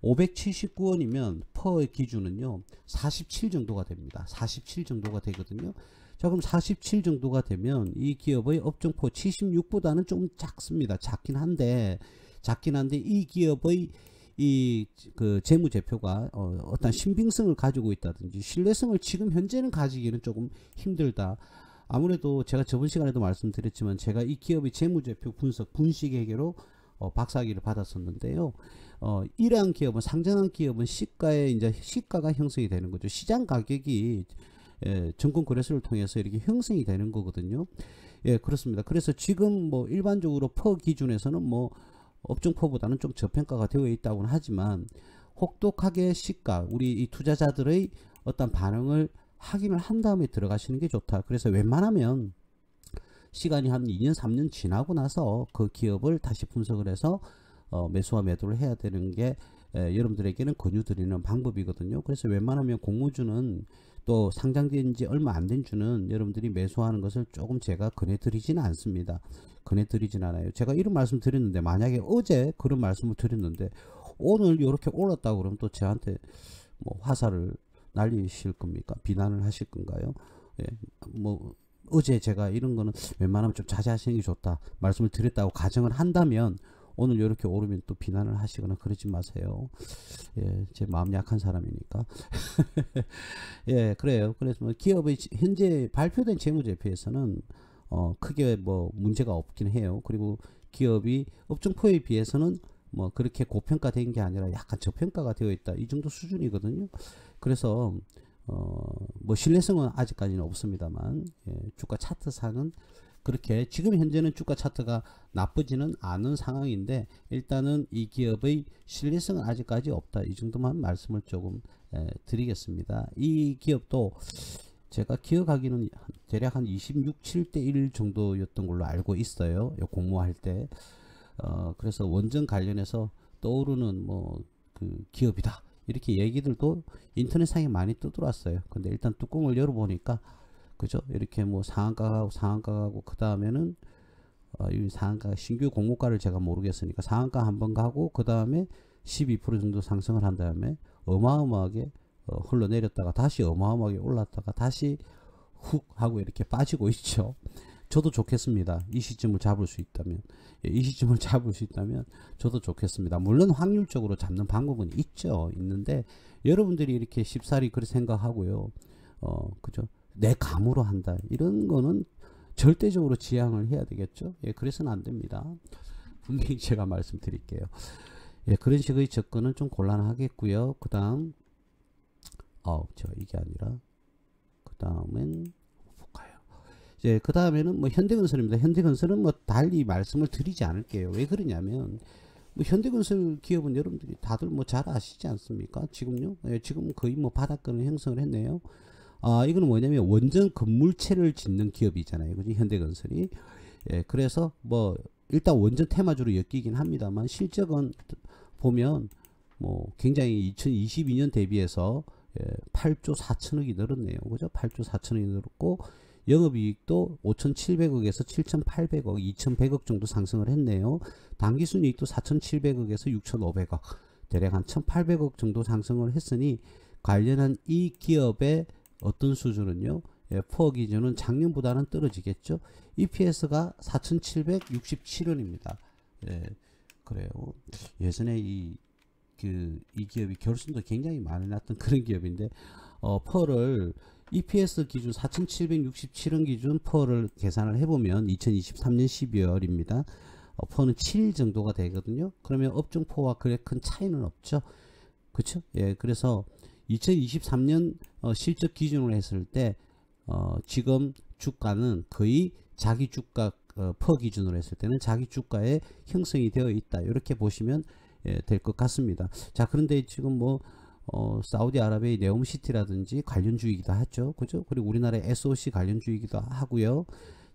579원이면 퍼 기준은요 47 정도가 됩니다. 47 정도가 되거든요. 자, 그럼 47 정도가 되면 이 기업의 업종포 76보다는 좀 작습니다. 작긴 한데 이 기업의 그 재무제표가 어떤 신빙성을 가지고 있다든지 신뢰성을 지금 현재는 가지기는 조금 힘들다. 아무래도 제가 저번 시간에도 말씀드렸지만, 제가 이 기업의 재무제표 분석, 분식회계로 박사학위를 받았었는데요. 이러한 기업은, 상장한 기업은 시가에 이제 시가가 형성이 되는 거죠. 시장 가격이 증권 거래소를 통해서 이렇게 형성이 되는 거거든요. 예, 그렇습니다. 그래서 지금 뭐 일반적으로 퍼 기준에서는 뭐 업종포보다는 좀 저평가가 되어 있다고는 하지만, 혹독하게 시가, 우리 이 투자자들의 어떤 반응을 확인을 한 다음에 들어가시는 게 좋다. 그래서 웬만하면 시간이 한 2년 3년 지나고 나서 그 기업을 다시 분석을 해서 매수와 매도를 해야 되는 게 여러분들에게는 권유드리는 방법이거든요. 그래서 웬만하면 공모주는, 또 상장된 지 얼마 안 된 주는 여러분들이 매수하는 것을 조금 제가 권해드리지는 않습니다. 권해드리진 않아요. 제가 이런 말씀 드렸는데, 만약에 어제 그런 말씀을 드렸는데 오늘 이렇게 올랐다고 그러면 또 저한테 뭐 화살을 날리실 겁니까? 비난을 하실 건가요? 예, 뭐 어제 제가 이런 거는 웬만하면 좀 자제하시는 게 좋다 말씀을 드렸다고 가정을 한다면 오늘 이렇게 오르면 또 비난을 하시거나 그러지 마세요. 예, 제 마음 약한 사람이니까. 예, 그래요. 그래서 뭐 기업의 현재 발표된 재무제표에서는 크게 뭐 문제가 없긴 해요. 그리고 기업이 업종포에 비해서는 뭐 그렇게 고평가된 게 아니라 약간 저평가가 되어 있다. 이 정도 수준이거든요. 그래서 뭐 신뢰성은 아직까지는 없습니다만 주가 차트상은 그렇게 지금 현재는 주가 차트가 나쁘지는 않은 상황인데 일단은 이 기업의 신뢰성은 아직까지 없다. 이 정도만 말씀을 조금 드리겠습니다. 이 기업도 제가 기억하기는 대략 한 26, 7대 1 정도였던 걸로 알고 있어요. 공모할 때. 그래서 원전 관련해서 떠오르는 뭐 그 기업이다. 이렇게 얘기들도 인터넷상에 많이 떠들어왔어요. 근데 일단 뚜껑을 열어보니까 그죠? 이렇게 뭐 상한가하고 그 다음에는 이 상한가 신규 공모가를 제가 모르겠으니까 상한가 한번 가고 그 다음에 12% 정도 상승을 한 다음에 어마어마하게 흘러내렸다가 다시 어마어마하게 올랐다가 다시 훅 하고 이렇게 빠지고 있죠. 저도 좋겠습니다. 이 시점을 잡을 수 있다면. 이 시점을 잡을 수 있다면 저도 좋겠습니다. 물론 확률적으로 잡는 방법은 있는데 여러분들이 이렇게 쉽사리 그렇게 생각하고요. 그죠? 내 감으로 한다. 이런 거는 절대적으로 지양을 해야 되겠죠. 예, 그래서는 안 됩니다. 분명히 제가 말씀드릴게요. 예, 그런 식의 접근은 좀 곤란하겠고요. 그 다음, 이게 아니라, 그 다음엔, 볼까요? 이제, 그 다음에는 뭐 현대건설입니다. 현대건설은 뭐 달리 말씀을 드리지 않을게요. 왜 그러냐면, 뭐 현대건설 기업은 여러분들이 다들 뭐 잘 아시지 않습니까? 지금요? 예, 지금 거의 뭐 바닥권을 형성을 했네요. 이거는 뭐냐면 원전 건물체를 짓는 기업이잖아요. 그지? 현대건설이. 예, 그래서 뭐 일단 원전 테마주로 엮이긴 합니다만 실적은 보면 뭐 굉장히 2022년 대비해서 8조 4천억이 늘었네요. 그죠? 8조 4천억이 늘었고 영업이익도 5,700억에서 7,800억, 2,100억 정도 상승을 했네요. 당기순이익도 4,700억에서 6,500억, 대략 한 1,800억 정도 상승을 했으니 관련한 이 기업의 어떤 수준은요, 포 기준은 작년보다는 떨어지겠죠. EPS가 4,767원입니다. 예, 그래요. 예전에 이 기업이 결손도 굉장히 많이 났던 그런 기업인데, 퍼를 EPS 기준 4,767원 기준 퍼를 계산을 해보면 2023년 12월입니다. 퍼는 7 정도가 되거든요. 그러면 업종 포와 그래 큰 차이는 없죠. 그렇죠? 예, 그래서 2023년 실적 기준으로 했을 때 지금 주가는 거의 자기 주가 퍼 기준으로 했을 때는 자기 주가에 형성이 되어 있다. 이렇게 보시면 될 것 같습니다. 자, 그런데 지금 뭐 사우디아라비아의 네옴시티라든지 관련주이기도 하죠. 그죠? 그리고 우리나라의 SOC 관련주이기도 하고요.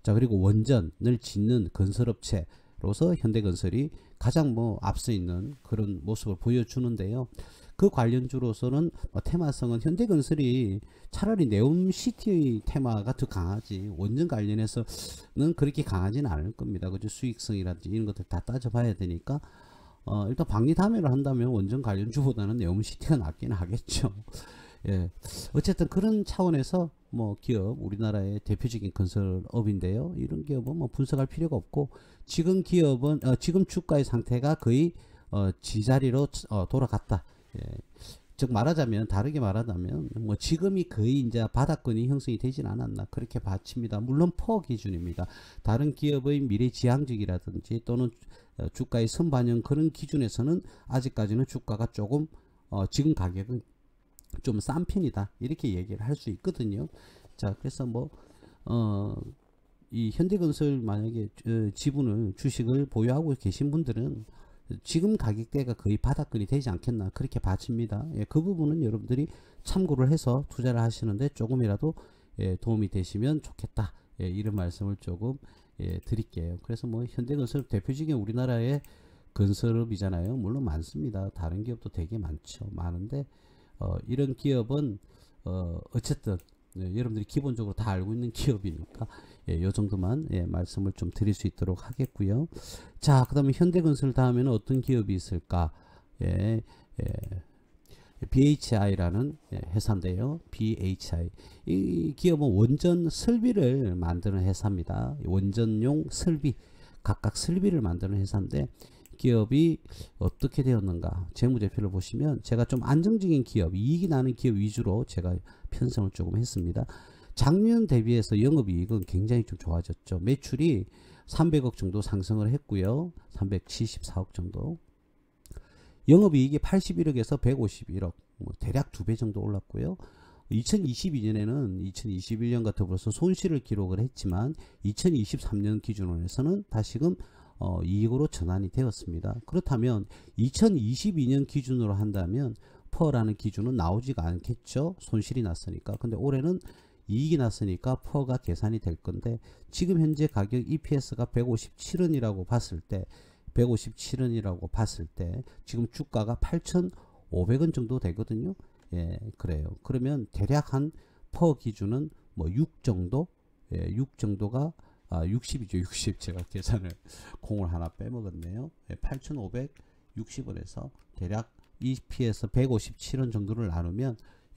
자, 그리고 원전을 짓는 건설업체로서 현대건설이 가장 뭐 앞서 있는 그런 모습을 보여주는데요. 그 관련주로서는 테마성은 현대건설이 차라리 네옴시티의 테마가 더 강하지 원전 관련해서는 그렇게 강하지는 않을 겁니다. 그죠? 수익성이라든지 이런 것들 다 따져봐야 되니까 일단 박리담회를 한다면 원전 관련주보다는 네옴시티가 낫긴 하겠죠. 예, 어쨌든 그런 차원에서 뭐 기업 우리나라의 대표적인 건설업인데요. 이런 기업은 뭐 분석할 필요가 없고 지금 기업은 지금 주가의 상태가 거의 지자리로 돌아갔다. 예, 즉 말하자면 다르게 말하자면 뭐 지금이 거의 이제 바닥권이 형성이 되진 않았나 그렇게 봐집니다. 물론 퍼 기준입니다. 다른 기업의 미래지향적이라든지 또는 주가의 선반영 그런 기준에서는 아직까지는 주가가 조금 지금 가격은 좀 싼 편이다 이렇게 얘기를 할 수 있거든요. 자, 그래서 뭐 이 현대건설 만약에 지분을 주식을 보유하고 계신 분들은 지금 가격대가 거의 바닥권이 되지 않겠나 그렇게 봐집니다. 예, 그 부분은 여러분들이 참고를 해서 투자를 하시는데 조금이라도 도움이 되시면 좋겠다. 예, 이런 말씀을 조금 드릴게요. 그래서 뭐 현대건설 대표적인 우리나라의 건설업이잖아요. 물론 많습니다. 다른 기업도 되게 많은데 이런 기업은 어쨌든 여러분들이 기본적으로 다 알고 있는 기업이니까 요 정도만 말씀을 좀 드릴 수 있도록 하겠고요. 자, 그 다음에 현대건설 다음에는 어떤 기업이 있을까? BHI라는 회사인데요. BHI. 이 기업은 원전 설비를 만드는 회사입니다. 원전용 설비, 각각 설비를 만드는 회사인데 기업이 어떻게 되었는가? 재무제표를 보시면 제가 좀 안정적인 기업, 이익이 나는 기업 위주로 제가 편성을 조금 했습니다. 작년 대비해서 영업이익은 굉장히 좀 좋아졌죠. 매출이 300억 정도 상승을 했고요. 374억 정도. 영업이익이 81억에서 151억, 뭐 대략 2배 정도 올랐고요. 2022년에는 2021년과 더불어서 손실을 기록을 했지만 2023년 기준으로 해서는 다시금 이익으로 전환이 되었습니다. 그렇다면 2022년 기준으로 한다면 퍼라는 기준은 나오지가 않겠죠. 손실이 났으니까. 근데 올해는 이익이 났으니까 퍼가 계산이 될 건데 지금 현재 가격 EPS가 157원이라고 봤을 때 157원이라고 봤을 때 지금 주가가 8,500원 정도 되거든요. 예, 그래요. 그러면 대략 한 퍼 기준은 뭐 6 정도? 예, 6 정도가 60이죠. 60. 제가 계산을 공을 하나 빼먹었네요. 예, 8,560원에서 대략 EPS 157원 정도를 나누면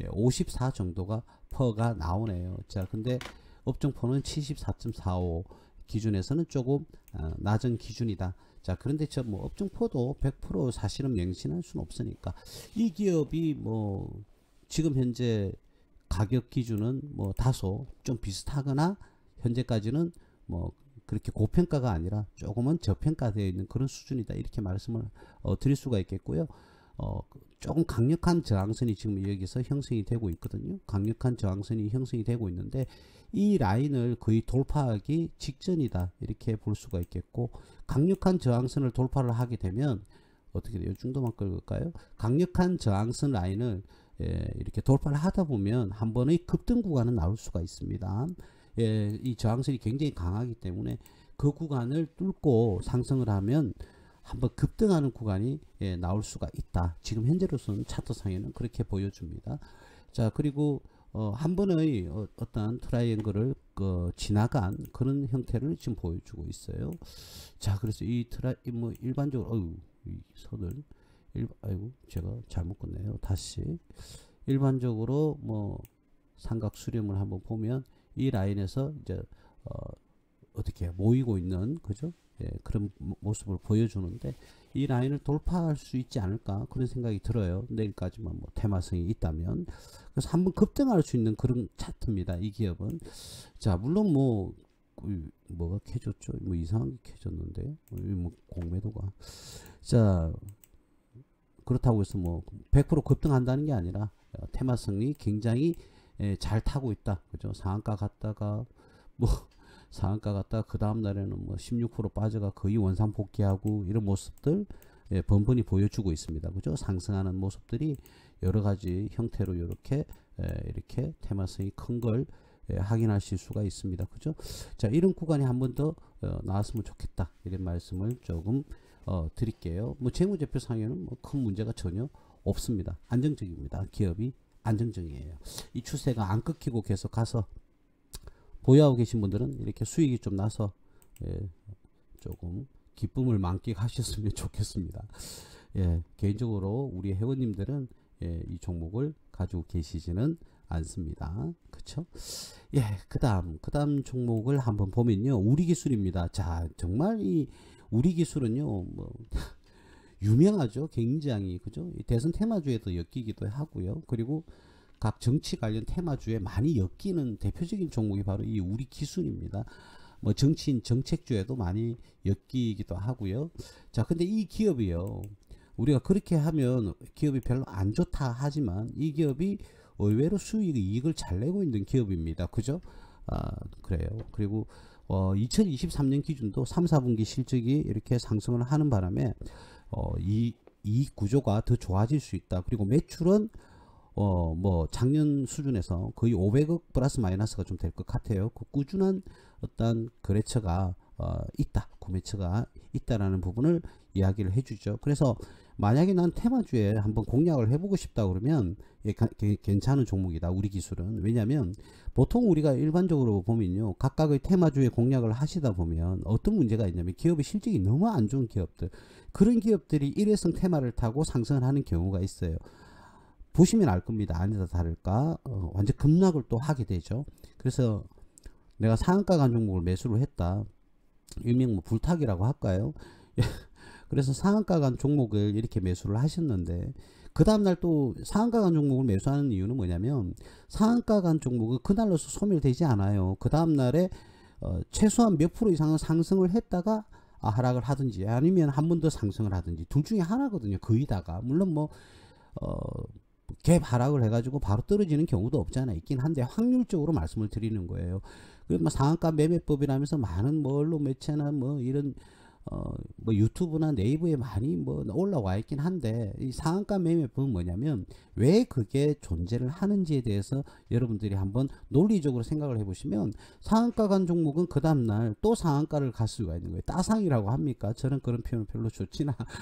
54 정도가 퍼가 나오네요. 자, 근데 업종퍼는 74.45 기준에서는 조금 낮은 기준이다. 자, 그런데 저 뭐 업종퍼도 100% 사실은 맹신할 수는 없으니까 이 기업이 뭐 지금 현재 가격 기준은 뭐 다소 좀 비슷하거나 현재까지는 뭐 그렇게 고평가가 아니라 조금은 저평가되어 있는 그런 수준이다, 이렇게 말씀을 드릴 수가 있겠고요. 조금 강력한 저항선이 지금 여기서 형성이 되고 있거든요. 강력한 저항선이 형성이 되고 있는데 이 라인을 거의 돌파하기 직전이다, 이렇게 볼 수가 있겠고, 강력한 저항선을 돌파를 하게 되면 어떻게 돼요? 중도만 끌까요? 강력한 저항선 라인을 이렇게 돌파를 하다 보면 한 번의 급등 구간은 나올 수가 있습니다. 이 저항선이 굉장히 강하기 때문에 그 구간을 뚫고 상승을 하면 한번 급등하는 구간이 나올 수가 있다. 지금 현재로서는 차트상에는 그렇게 보여줍니다. 자, 그리고 한 번의 어떤 트라이앵글을 지나간 그런 형태를 지금 보여주고 있어요. 자, 그래서 뭐 일반적으로 이 선을 아이고 제가 잘못 껐네요. 다시 일반적으로 뭐 삼각 수렴을 한번 보면 이 라인에서 이제 어떻게 모이고 있는, 그죠? 예, 그런 모습을 보여주는데 이 라인을 돌파할 수 있지 않을까, 그런 생각이 들어요. 내일까지만 뭐 테마성이 있다면. 그래서 한번 급등할 수 있는 그런 차트입니다, 이 기업은. 자, 물론 뭐 뭐가 켜졌죠? 뭐 이상하게 켜졌는데 뭐 공매도가. 자, 그렇다고 해서 뭐 100% 급등한다는 게 아니라 테마성이 굉장히 잘 타고 있다, 그죠? 상한가 갔다가 뭐 상한가 갔다가 그 다음 날에는 뭐 16% 빠져가 거의 원상 복귀하고 이런 모습들 번번이 보여주고 있습니다, 그죠? 상승하는 모습들이 여러 가지 형태로 이렇게 테마성이 큰 걸 확인하실 수가 있습니다, 그죠? 자, 이런 구간이 한 번 더 나왔으면 좋겠다, 이런 말씀을 조금 드릴게요. 뭐 재무제표상에는 뭐 큰 문제가 전혀 없습니다. 안정적입니다. 기업이 안정적이에요. 이 추세가 안 끊기고 계속 가서 보유하고 계신 분들은 이렇게 수익이 좀 나서 조금 기쁨을 만끽하셨으면 좋겠습니다. 개인적으로 우리 회원님들은 이 종목을 가지고 계시지는 않습니다. 그쵸? 그 다음 종목을 한번 보면요, 우리기술입니다. 자, 정말 이 우리기술은요 뭐 유명하죠. 굉장히, 그죠? 대선 테마주에도 엮이기도 하고요. 그리고 각 정치 관련 테마주에 많이 엮이는 대표적인 종목이 바로 이 우리기술입니다. 뭐 정치인 정책주에도 많이 엮이기도 하고요. 자, 근데 이 기업이요, 우리가 그렇게 하면 기업이 별로 안 좋다 하지만 이 기업이 의외로 이익을 잘 내고 있는 기업입니다, 그죠? 그래요. 그리고 2023년 기준도 3, 4분기 실적이 이렇게 상승을 하는 바람에 이 구조가 더 좋아질 수 있다. 그리고 매출은 뭐 작년 수준에서 거의 500억 플러스 마이너스가 좀 될 것 같아요. 그 꾸준한 어떤 거래처가 있다, 구매처가 있다라는 부분을 이야기를 해주죠. 그래서 만약에 난 테마주에 한번 공략을 해보고 싶다 그러면 괜찮은 종목이다, 우리 기술은. 왜냐하면 보통 우리가 일반적으로 보면요, 각각의 테마주에 공략을 하시다 보면 어떤 문제가 있냐면 기업의 실적이 너무 안 좋은 기업들, 그런 기업들이 일회성 테마를 타고 상승을 하는 경우가 있어요. 보시면 알 겁니다. 아니다 다를까 완전 급락을 또 하게 되죠. 그래서 내가 상한가 간 종목을 매수를 했다. 일명 뭐 불타기라고 할까요? 그래서 상한가 간 종목을 이렇게 매수를 하셨는데 그 다음날 또 상한가 간 종목을 매수하는 이유는 뭐냐면 상한가 간 종목은 그날로서 소멸되지 않아요. 그 다음날에 최소한 몇 프로 이상은 상승을 했다가 하락을 하든지 아니면 한 번 더 상승을 하든지 둘 중에 하나거든요. 거의 다가. 물론 뭐 갭 하락을 해가지고 바로 떨어지는 경우도 없잖아 있긴 한데 확률적으로 말씀을 드리는 거예요. 그리고 뭐 상한가 매매법이라면서 많은 뭐 언론 매체나 뭐 이런 뭐 유튜브나 네이버에 많이 뭐 올라와 있긴 한데 이 상한가 매매법은 뭐냐면 왜 그게 존재를 하는지에 대해서 여러분들이 한번 논리적으로 생각을 해보시면 상한가 간 종목은 그 다음날 또 상한가를 갈 수가 있는 거예요. 따상이라고 합니까? 저는 그런 표현을 별로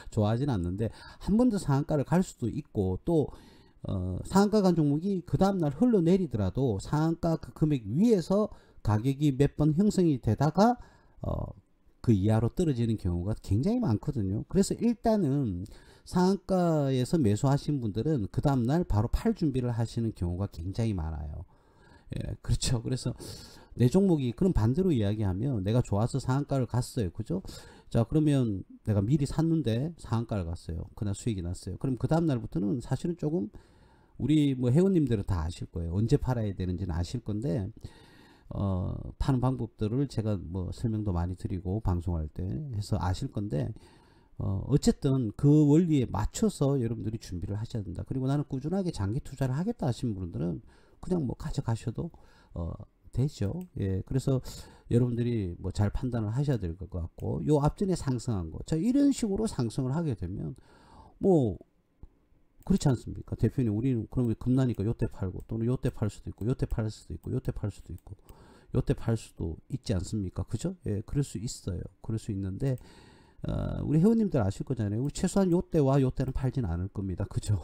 좋아하진 않는데 한 번 더 상한가를 갈 수도 있고 또 상한가 간 종목이 그 다음날 흘러내리더라도 상한가 그 금액 위에서 가격이 몇 번 형성이 되다가 그 이하로 떨어지는 경우가 굉장히 많거든요. 그래서 일단은 상한가에서 매수하신 분들은 그 다음날 바로 팔 준비를 하시는 경우가 굉장히 많아요. 예, 그렇죠. 그래서 내 종목이 그럼 반대로 이야기하면 내가 좋아서 상한가를 갔어요. 그죠? 자, 그러면 내가 미리 샀는데 상한가를 갔어요. 그날 수익이 났어요. 그럼 그 다음날부터는 사실은 조금 우리 뭐 회원님들은 다 아실 거예요. 언제 팔아야 되는지는 아실 건데 파는 방법들을 제가 뭐 설명도 많이 드리고 방송할 때 해서 아실 건데 어쨌든 그 원리에 맞춰서 여러분들이 준비를 하셔야 된다. 그리고 나는 꾸준하게 장기 투자를 하겠다 하시는 분들은 그냥 뭐 가져가셔도 되죠. 예, 그래서 여러분들이 뭐 잘 판단을 하셔야 될 것 같고 요 앞전에 상승한 거, 자 이런 식으로 상승을 하게 되면 뭐 그렇지 않습니까? 대표님 우리는 그러면 급나니까 요때 팔고 또는 요때 팔 수도 있고 요때 팔 수도 있고 요때 팔 수도 있고 요때 팔 수도 있지 않습니까? 그죠? 예, 그럴 수 있어요. 그럴 수 있는데 우리 회원님들 아실 거잖아요. 우리 최소한 요때와 요때는 팔진 않을 겁니다. 그죠?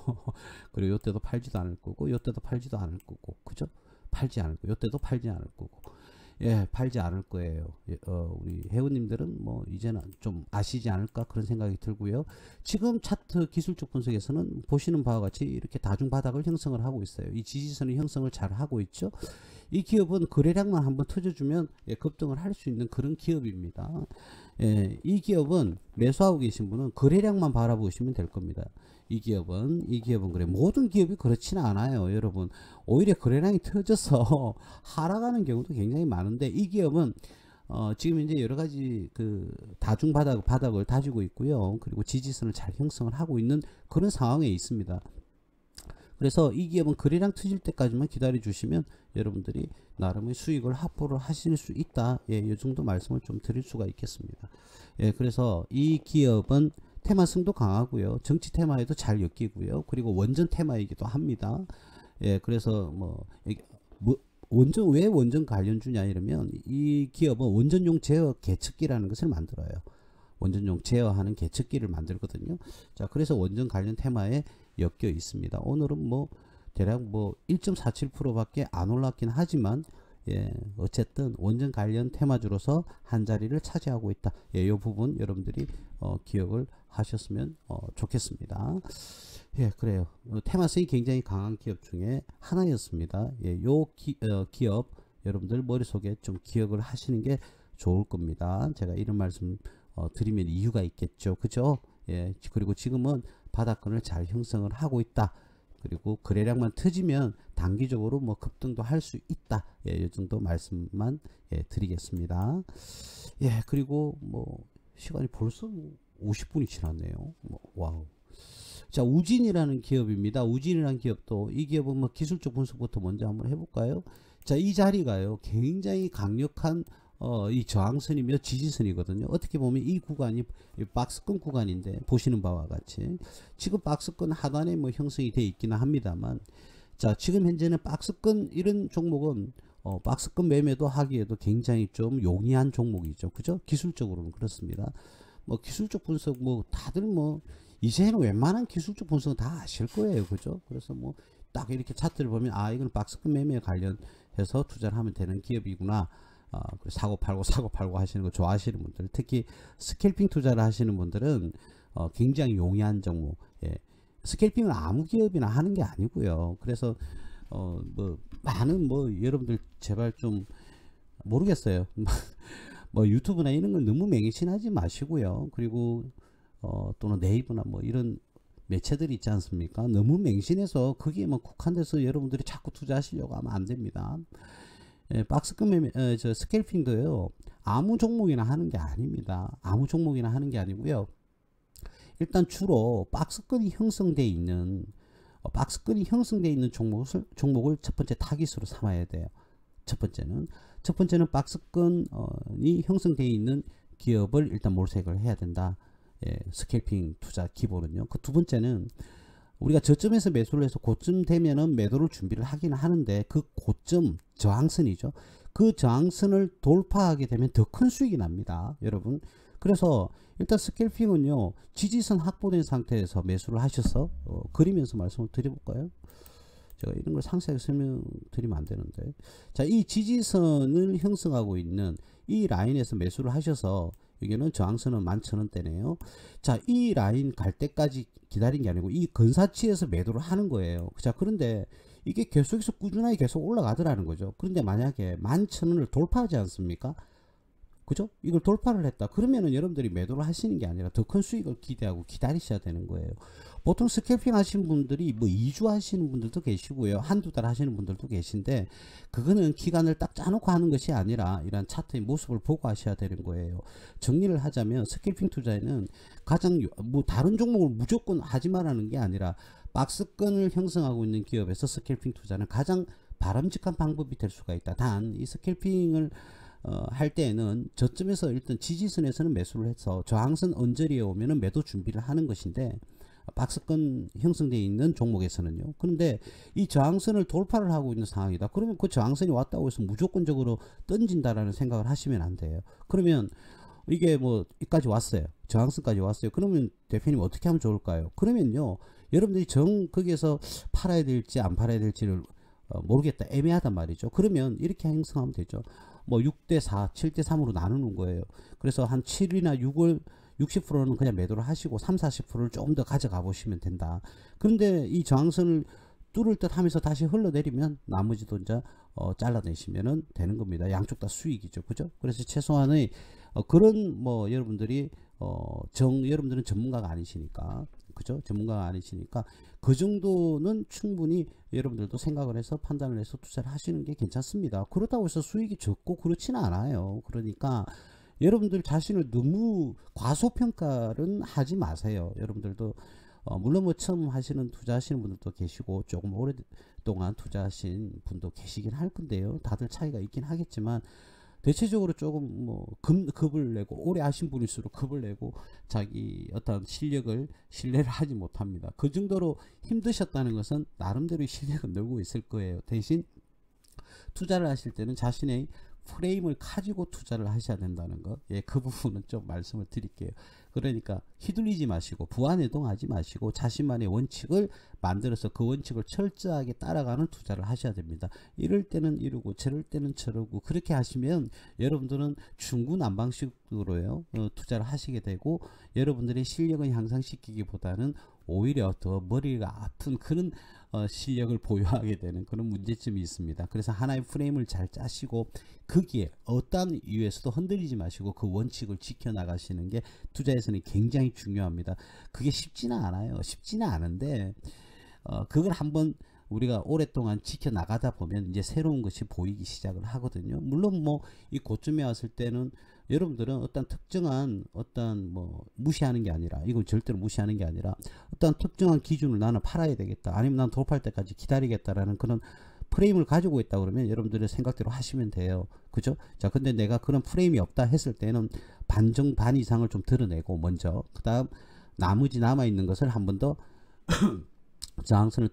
그리고 요때도 팔지도 않을 거고 요때도 팔지도 않을 거고 그죠? 팔지 않을 거 요때도 팔지 않을 거고 예, 팔지 않을 거예요. 예, 우리 회원님들은 뭐 이제는 좀 아시지 않을까 그런 생각이 들고요. 지금 차트 기술적 분석에서는 보시는 바와 같이 이렇게 다중 바닥을 형성을 하고 있어요. 이 지지선의 형성을 잘 하고 있죠. 이 기업은 거래량만 한번 터져주면 예, 급등을 할 수 있는 그런 기업입니다. 예, 이 기업은 매수하고 계신 분은 거래량만 바라보시면 될 겁니다. 이 기업은 그래 모든 기업이 그렇지는 않아요. 여러분 오히려 거래량이 터져서 하락하는 경우도 굉장히 많은데 이 기업은 지금 이제 여러 가지 그 다중 바닥을 다지고 있고요. 그리고 지지선을 잘 형성을 하고 있는 그런 상황에 있습니다. 그래서 이 기업은 거래량 터질 때까지만 기다려 주시면 여러분들이 나름의 수익을 확보를 하실 수 있다. 예, 이 정도 말씀을 좀 드릴 수가 있겠습니다. 예, 그래서 이 기업은 테마성도 강하고요. 정치 테마에도 잘 엮이고요. 그리고 원전 테마이기도 합니다. 예, 그래서 뭐 원전 왜 원전 관련주냐 이러면 이 기업은 원전용 제어 계측기라는 것을 만들어요. 원전용 제어하는 계측기를 만들거든요. 자, 그래서 원전 관련 테마에 엮여 있습니다. 오늘은 뭐 대략 뭐 1.47%밖에 안 올랐긴 하지만 예, 어쨌든 원전 관련 테마주로서 한 자리를 차지하고 있다. 예, 이 부분 여러분들이 기억을 하셨으면 좋겠습니다. 예, 그래요. 테마성이 굉장히 강한 기업 중에 하나였습니다. 예, 요 기업 여러분들 머릿속에 좀 기억을 하시는 게 좋을 겁니다. 제가 이런 말씀 드리면 이유가 있겠죠. 그죠? 예, 그리고 지금은 바닥권을 잘 형성을 하고 있다. 그리고 거래량만 터지면 단기적으로 뭐 급등도 할 수 있다. 예, 이 정도 말씀만 예, 드리겠습니다. 예, 그리고 뭐 시간이 벌써 50분이 지났네요. 와우. 자, 우진이라는 기업입니다. 우진이라는 기업도 이 기업은 뭐 기술적 분석부터 먼저 한번 해볼까요? 자, 이 자리가요 굉장히 강력한 이 저항선이며 지지선이거든요. 어떻게 보면 이 구간이 박스권 구간인데 보시는 바와 같이 지금 박스권 하단에 뭐 형성이 되어 있기는 합니다만 자, 지금 현재는 박스권 이런 종목은 박스권 매매도 하기에도 굉장히 좀 용이한 종목이죠. 그죠? 기술적으로는 그렇습니다. 뭐 기술적 분석 뭐 다들 뭐 이제는 웬만한 기술적 분석은 다 아실 거예요. 그죠? 그래서 뭐 딱 이렇게 차트를 보면 아, 이건 박스권 매매에 관련해서 투자를 하면 되는 기업이구나. 사고 팔고 하시는 거 좋아하시는 분들, 특히 스캘핑 투자를 하시는 분들은 굉장히 용이한 종목, 예, 스캘핑을 아무 기업이나 하는 게 아니고요. 그래서 뭐 많은 뭐 여러분들 제발 좀 모르겠어요. 뭐 유튜브나 이런 걸 너무 맹신하지 마시고요. 그리고 또는 네이버나 뭐 이런 매체들이 있지 않습니까? 너무 맹신해서 거기에 뭐 국한돼서 여러분들이 자꾸 투자하시려고 하면 안 됩니다. 박스권 저 스캘핑도요. 아무 종목이나 하는 게 아닙니다. 아무 종목이나 하는 게 아니고요. 일단 주로 박스권이 형성되어 있는 종목을 첫 번째 타깃으로 삼아야 돼요. 첫 번째는 박스권이 형성되어 있는 기업을 일단 몰색을 해야 된다. 스캘핑 투자 기본은요. 그 두 번째는 우리가 저점에서 매수를 해서 고점 되면은 매도를 준비를 하긴 하는데 그 고점 저항선이죠. 그 저항선을 돌파하게 되면 더 큰 수익이 납니다, 여러분. 그래서 일단 스캘핑은요, 지지선 확보된 상태에서 매수를 하셔서 그리면서 말씀을 드려볼까요? 제가 이런 걸 상세하게 설명드리면 안 되는데, 자, 이 지지선을 형성하고 있는 이 라인에서 매수를 하셔서 여기는 저항선은 11,000원대네요. 자, 이 라인 갈 때까지 기다린 게 아니고 이 근사치에서 매도를 하는 거예요. 자, 그런데 이게 계속해서 꾸준하게 계속 올라가더라는 거죠. 그런데 만약에 11,000원을 돌파하지 않습니까? 그죠? 이걸 돌파를 했다. 그러면은 여러분들이 매도를 하시는 게 아니라 더 큰 수익을 기대하고 기다리셔야 되는 거예요. 보통 스캘핑 하시는 분들이 뭐 2주 하시는 분들도 계시고요. 한두 달 하시는 분들도 계신데, 그거는 기간을 딱 짜놓고 하는 것이 아니라 이런 차트의 모습을 보고 하셔야 되는 거예요. 정리를 하자면 스캘핑 투자에는 가장 뭐 다른 종목을 무조건 하지 말라는 게 아니라 박스권을 형성하고 있는 기업에서 스캘핑 투자는 가장 바람직한 방법이 될 수가 있다. 단 이 스캘핑을 할 때에는 저점에서 일단 지지선에서는 매수를 해서 저항선 언저리에 오면은 매도 준비를 하는 것인데, 박스권 형성되어 있는 종목에서는요. 그런데 이 저항선을 돌파를 하고 있는 상황이다. 그러면 그 저항선이 왔다고 해서 무조건적으로 던진다라는 생각을 하시면 안 돼요. 그러면 이게 뭐 여기까지 왔어요. 저항선까지 왔어요. 그러면 대표님 어떻게 하면 좋을까요? 그러면요, 여러분들이 거기에서 팔아야 될지 안 팔아야 될지를 모르겠다, 애매하단 말이죠. 그러면 이렇게 형성하면 되죠. 뭐 6대4, 7대3으로 나누는 거예요. 그래서 한 7이나 6을 60%는 그냥 매도를 하시고 3, 40%를 조금 더 가져가 보시면 된다. 그런데 이 저항선을 뚫을 듯 하면서 다시 흘러내리면 나머지도 이제 잘라내시면 되는 겁니다. 양쪽 다 수익이죠. 그죠? 그래서 최소한의 그런 뭐 여러분들이 여러분들은 전문가가 아니시니까, 그죠? 전문가가 아니시니까 그 정도는 충분히 여러분들도 생각을 해서 판단을 해서 투자를 하시는 게 괜찮습니다. 그렇다고 해서 수익이 적고 그렇지는 않아요. 그러니까 여러분들 자신을 너무 과소평가는 하지 마세요. 여러분들도 물론 뭐 처음 투자하시는 분들도 계시고 조금 오랫동안 투자하신 분도 계시긴 할 건데요. 다들 차이가 있긴 하겠지만 대체적으로 조금 뭐 겁을 내고 오래 하신 분일수록 겁을 내고 자기 어떤 신뢰를 하지 못합니다. 그 정도로 힘드셨다는 것은 나름대로의 실력은 늘고 있을 거예요. 대신 투자를 하실 때는 자신의 프레임을 가지고 투자를 하셔야 된다는 것, 그 부분은 좀 말씀을 드릴게요. 그러니까 휘둘리지 마시고 부안해동하지 마시고 자신만의 원칙을 만들어서 그 원칙을 철저하게 따라가는 투자를 하셔야 됩니다. 이럴 때는 이러고 저럴 때는 저러고 그렇게 하시면 여러분들은 중구난방식으로요 투자를 하시게 되고, 여러분들의 실력을 향상시키기보다는 오히려 더 머리가 아픈 그런 실력을 보유하게 되는 그런 문제점이 있습니다. 그래서 하나의 프레임을 잘 짜시고 거기에 어떠한 이유에서도 흔들리지 마시고 그 원칙을 지켜나가시는 게 투자에서는 굉장히 중요합니다. 그게 쉽지는 않아요. 쉽지는 않은데 그걸 한번 우리가 오랫동안 지켜나가다 보면 이제 새로운 것이 보이기 시작을 하거든요. 물론 뭐 이 고점에 왔을 때는 여러분들은 어떤 특정한 뭐 무시하는 게 아니라, 이걸 절대로 무시하는 게 아니라 어떤 특정한 기준을 나는 팔아야 되겠다, 아니면 난 돌파할 때까지 기다리겠다라는 그런 프레임을 가지고 있다 그러면 여러분들의 생각대로 하시면 돼요. 그죠? 자, 근데 내가 그런 프레임이 없다 했을 때는 반 이상을 좀 드러내고 먼저, 그 다음 나머지 남아있는 것을 한 번 더 저항선을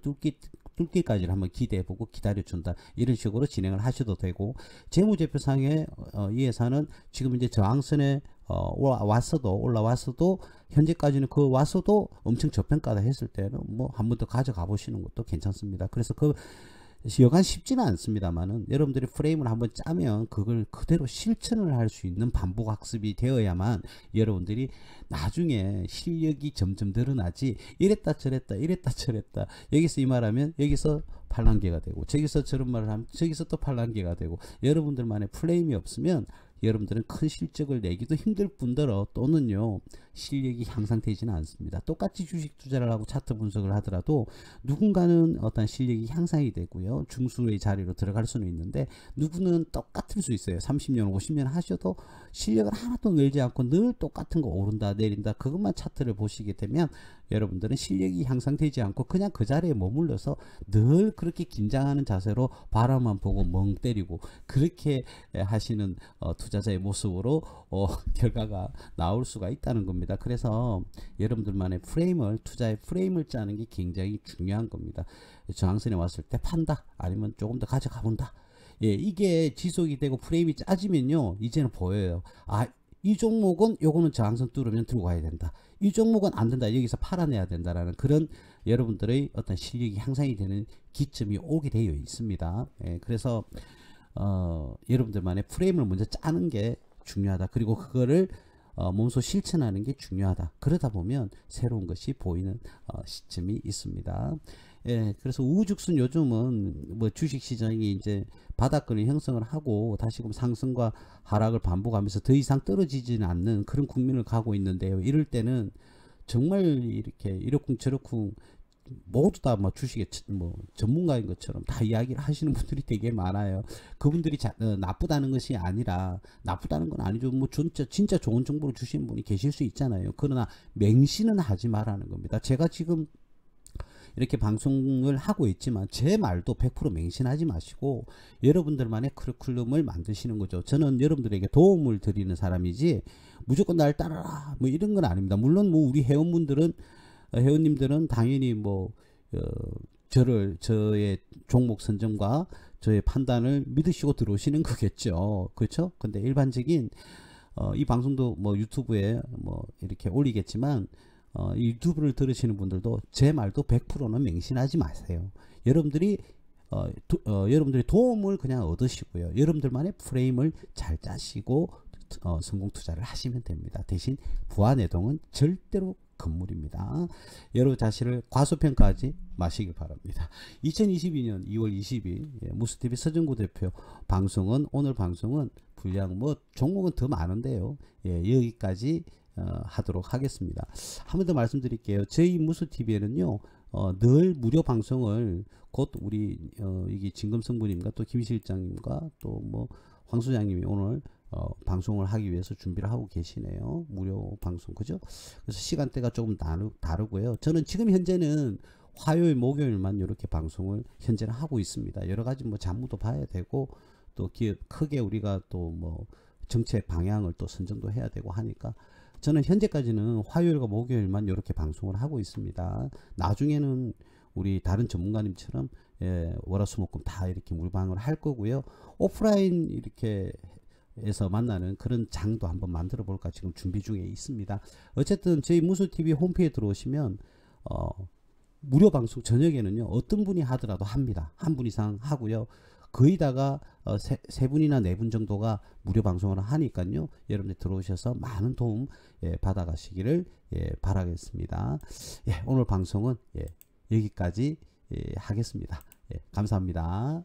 뚫기까지를 한번 기대해보고 기다려준다, 이런 식으로 진행을 하셔도 되고, 재무제표상의 이 회사는 지금 이제 저항선에 올라왔어도 현재까지는 왔어도 엄청 저평가다 했을 때는 뭐 한 번 더 가져가 보시는 것도 괜찮습니다. 그래서 그 여간 쉽지는 않습니다만은 여러분들이 프레임을 한번 짜면 그걸 그대로 실천을 할 수 있는 반복 학습이 되어야만 여러분들이 나중에 실력이 점점 늘어나지, 이랬다 저랬다 이랬다 저랬다 여기서 이 말하면 여기서 팔랑귀가 되고 저기서 저런 말을 하면 저기서 또 팔랑귀가 되고, 여러분들만의 프레임이 없으면 여러분들은 큰 실적을 내기도 힘들 뿐더러 또는요 실력이 향상되지는 않습니다. 똑같이 주식 투자를 하고 차트 분석을 하더라도 누군가는 어떤 실력이 향상이 되고요 중수의 자리로 들어갈 수는 있는데, 누구는 똑같을 수 있어요. 30년 50년 하셔도 실력을 하나도 늘지 않고 늘 똑같은 거 오른다 내린다 그것만 차트를 보시게 되면 여러분들은 실력이 향상되지 않고 그냥 그 자리에 머물러서 늘 그렇게 긴장하는 자세로 바라만 보고 멍 때리고 그렇게 하시는 투자자의 모습으로 결과가 나올 수가 있다는 겁니다. 그래서 여러분들만의 프레임을, 투자의 프레임을 짜는 게 굉장히 중요한 겁니다. 저항선에 왔을 때 판다, 아니면 조금 더 가져가 본다. 예, 이게 지속이 되고 프레임이 짜지면요 이제는 보여요. 아, 이 종목은 요거는 저항선 뚫으면 들고 가야 된다, 이 종목은 안 된다, 여기서 팔아내야 된다라는 그런 여러분들의 어떤 실력이 향상이 되는 기점이 오게 되어 있습니다. 예, 그래서 여러분들만의 프레임을 먼저 짜는 게 중요하다. 그리고 그거를 몸소 실천하는 게 중요하다. 그러다 보면 새로운 것이 보이는 시점이 있습니다. 예, 그래서 우후죽순 요즘은 뭐 주식시장이 이제 바닥권을 형성을 하고 다시금 상승과 하락을 반복하면서 더 이상 떨어지지는 않는 그런 국면을 가고 있는데요. 이럴 때는 정말 이렇게 이러쿵저러쿵 모두 다 뭐 주식의 뭐 전문가인 것처럼 다 이야기를 하시는 분들이 되게 많아요. 그분들이 나쁘다는 것이 아니라, 나쁘다는 건 아니죠. 뭐 진짜 좋은 정보를 주시는 분이 계실 수 있잖아요. 그러나 맹신은 하지 말라는 겁니다. 제가 지금 이렇게 방송을 하고 있지만 제 말도 100% 맹신하지 마시고 여러분들만의 커리큘럼을 만드시는 거죠. 저는 여러분들에게 도움을 드리는 사람이지 무조건 날 따라라 뭐 이런 건 아닙니다. 물론 뭐 우리 회원님들은 당연히 뭐 저의 종목 선정과 저의 판단을 믿으시고 들어오시는 거겠죠. 그렇죠? 근데 일반적인 이 방송도 뭐 유튜브에 뭐 이렇게 올리겠지만 유튜브를 들으시는 분들도 제 말도 100%는 맹신하지 마세요. 여러분들이 도움을 그냥 얻으시고요. 여러분들만의 프레임을 잘 짜시고 성공 투자를 하시면 됩니다. 대신 부안해동은 절대로 금물입니다. 여러분 자신을 과소평가하지 마시길 바랍니다. 2022년 2월 20일 무스TV 서정구 대표 방송은, 오늘 방송은 분량 뭐 종목은 더 많은데요. 예, 여기까지 하도록 하겠습니다. 한 번 더 말씀드릴게요. 저희 무스TV에는요 늘 무료 방송을 곧 우리 이게 진금성부님과 또 김 실장님과 또 뭐 황 소장님이 오늘 방송을 하기 위해서 준비를 하고 계시네요. 무료 방송, 그죠? 그래서 시간대가 조금 다르고요. 저는 지금 현재는 화요일 목요일만 이렇게 방송을 현재는 하고 있습니다. 여러 가지 뭐 잡무도 봐야 되고 또 크게 우리가 또 뭐 정책 방향을 또 선정도 해야 되고 하니까 저는 현재까지는 화요일과 목요일만 이렇게 방송을 하고 있습니다. 나중에는 우리 다른 전문가님처럼 월화수목금 다 이렇게 물방을 할 거고요. 오프라인 이렇게 에서 만나는 그런 장도 한번 만들어 볼까 지금 준비 중에 있습니다. 어쨌든 저희 무스TV 홈페이지에 들어오시면 무료 방송 저녁에는요 어떤 분이 하더라도 합니다. 한 분 이상 하고요. 거의다가 세 분이나 네 분 정도가 무료 방송을 하니까요. 여러분들 들어오셔서 많은 도움 받아가시기를 바라겠습니다. 오늘 방송은 여기까지 하겠습니다. 감사합니다.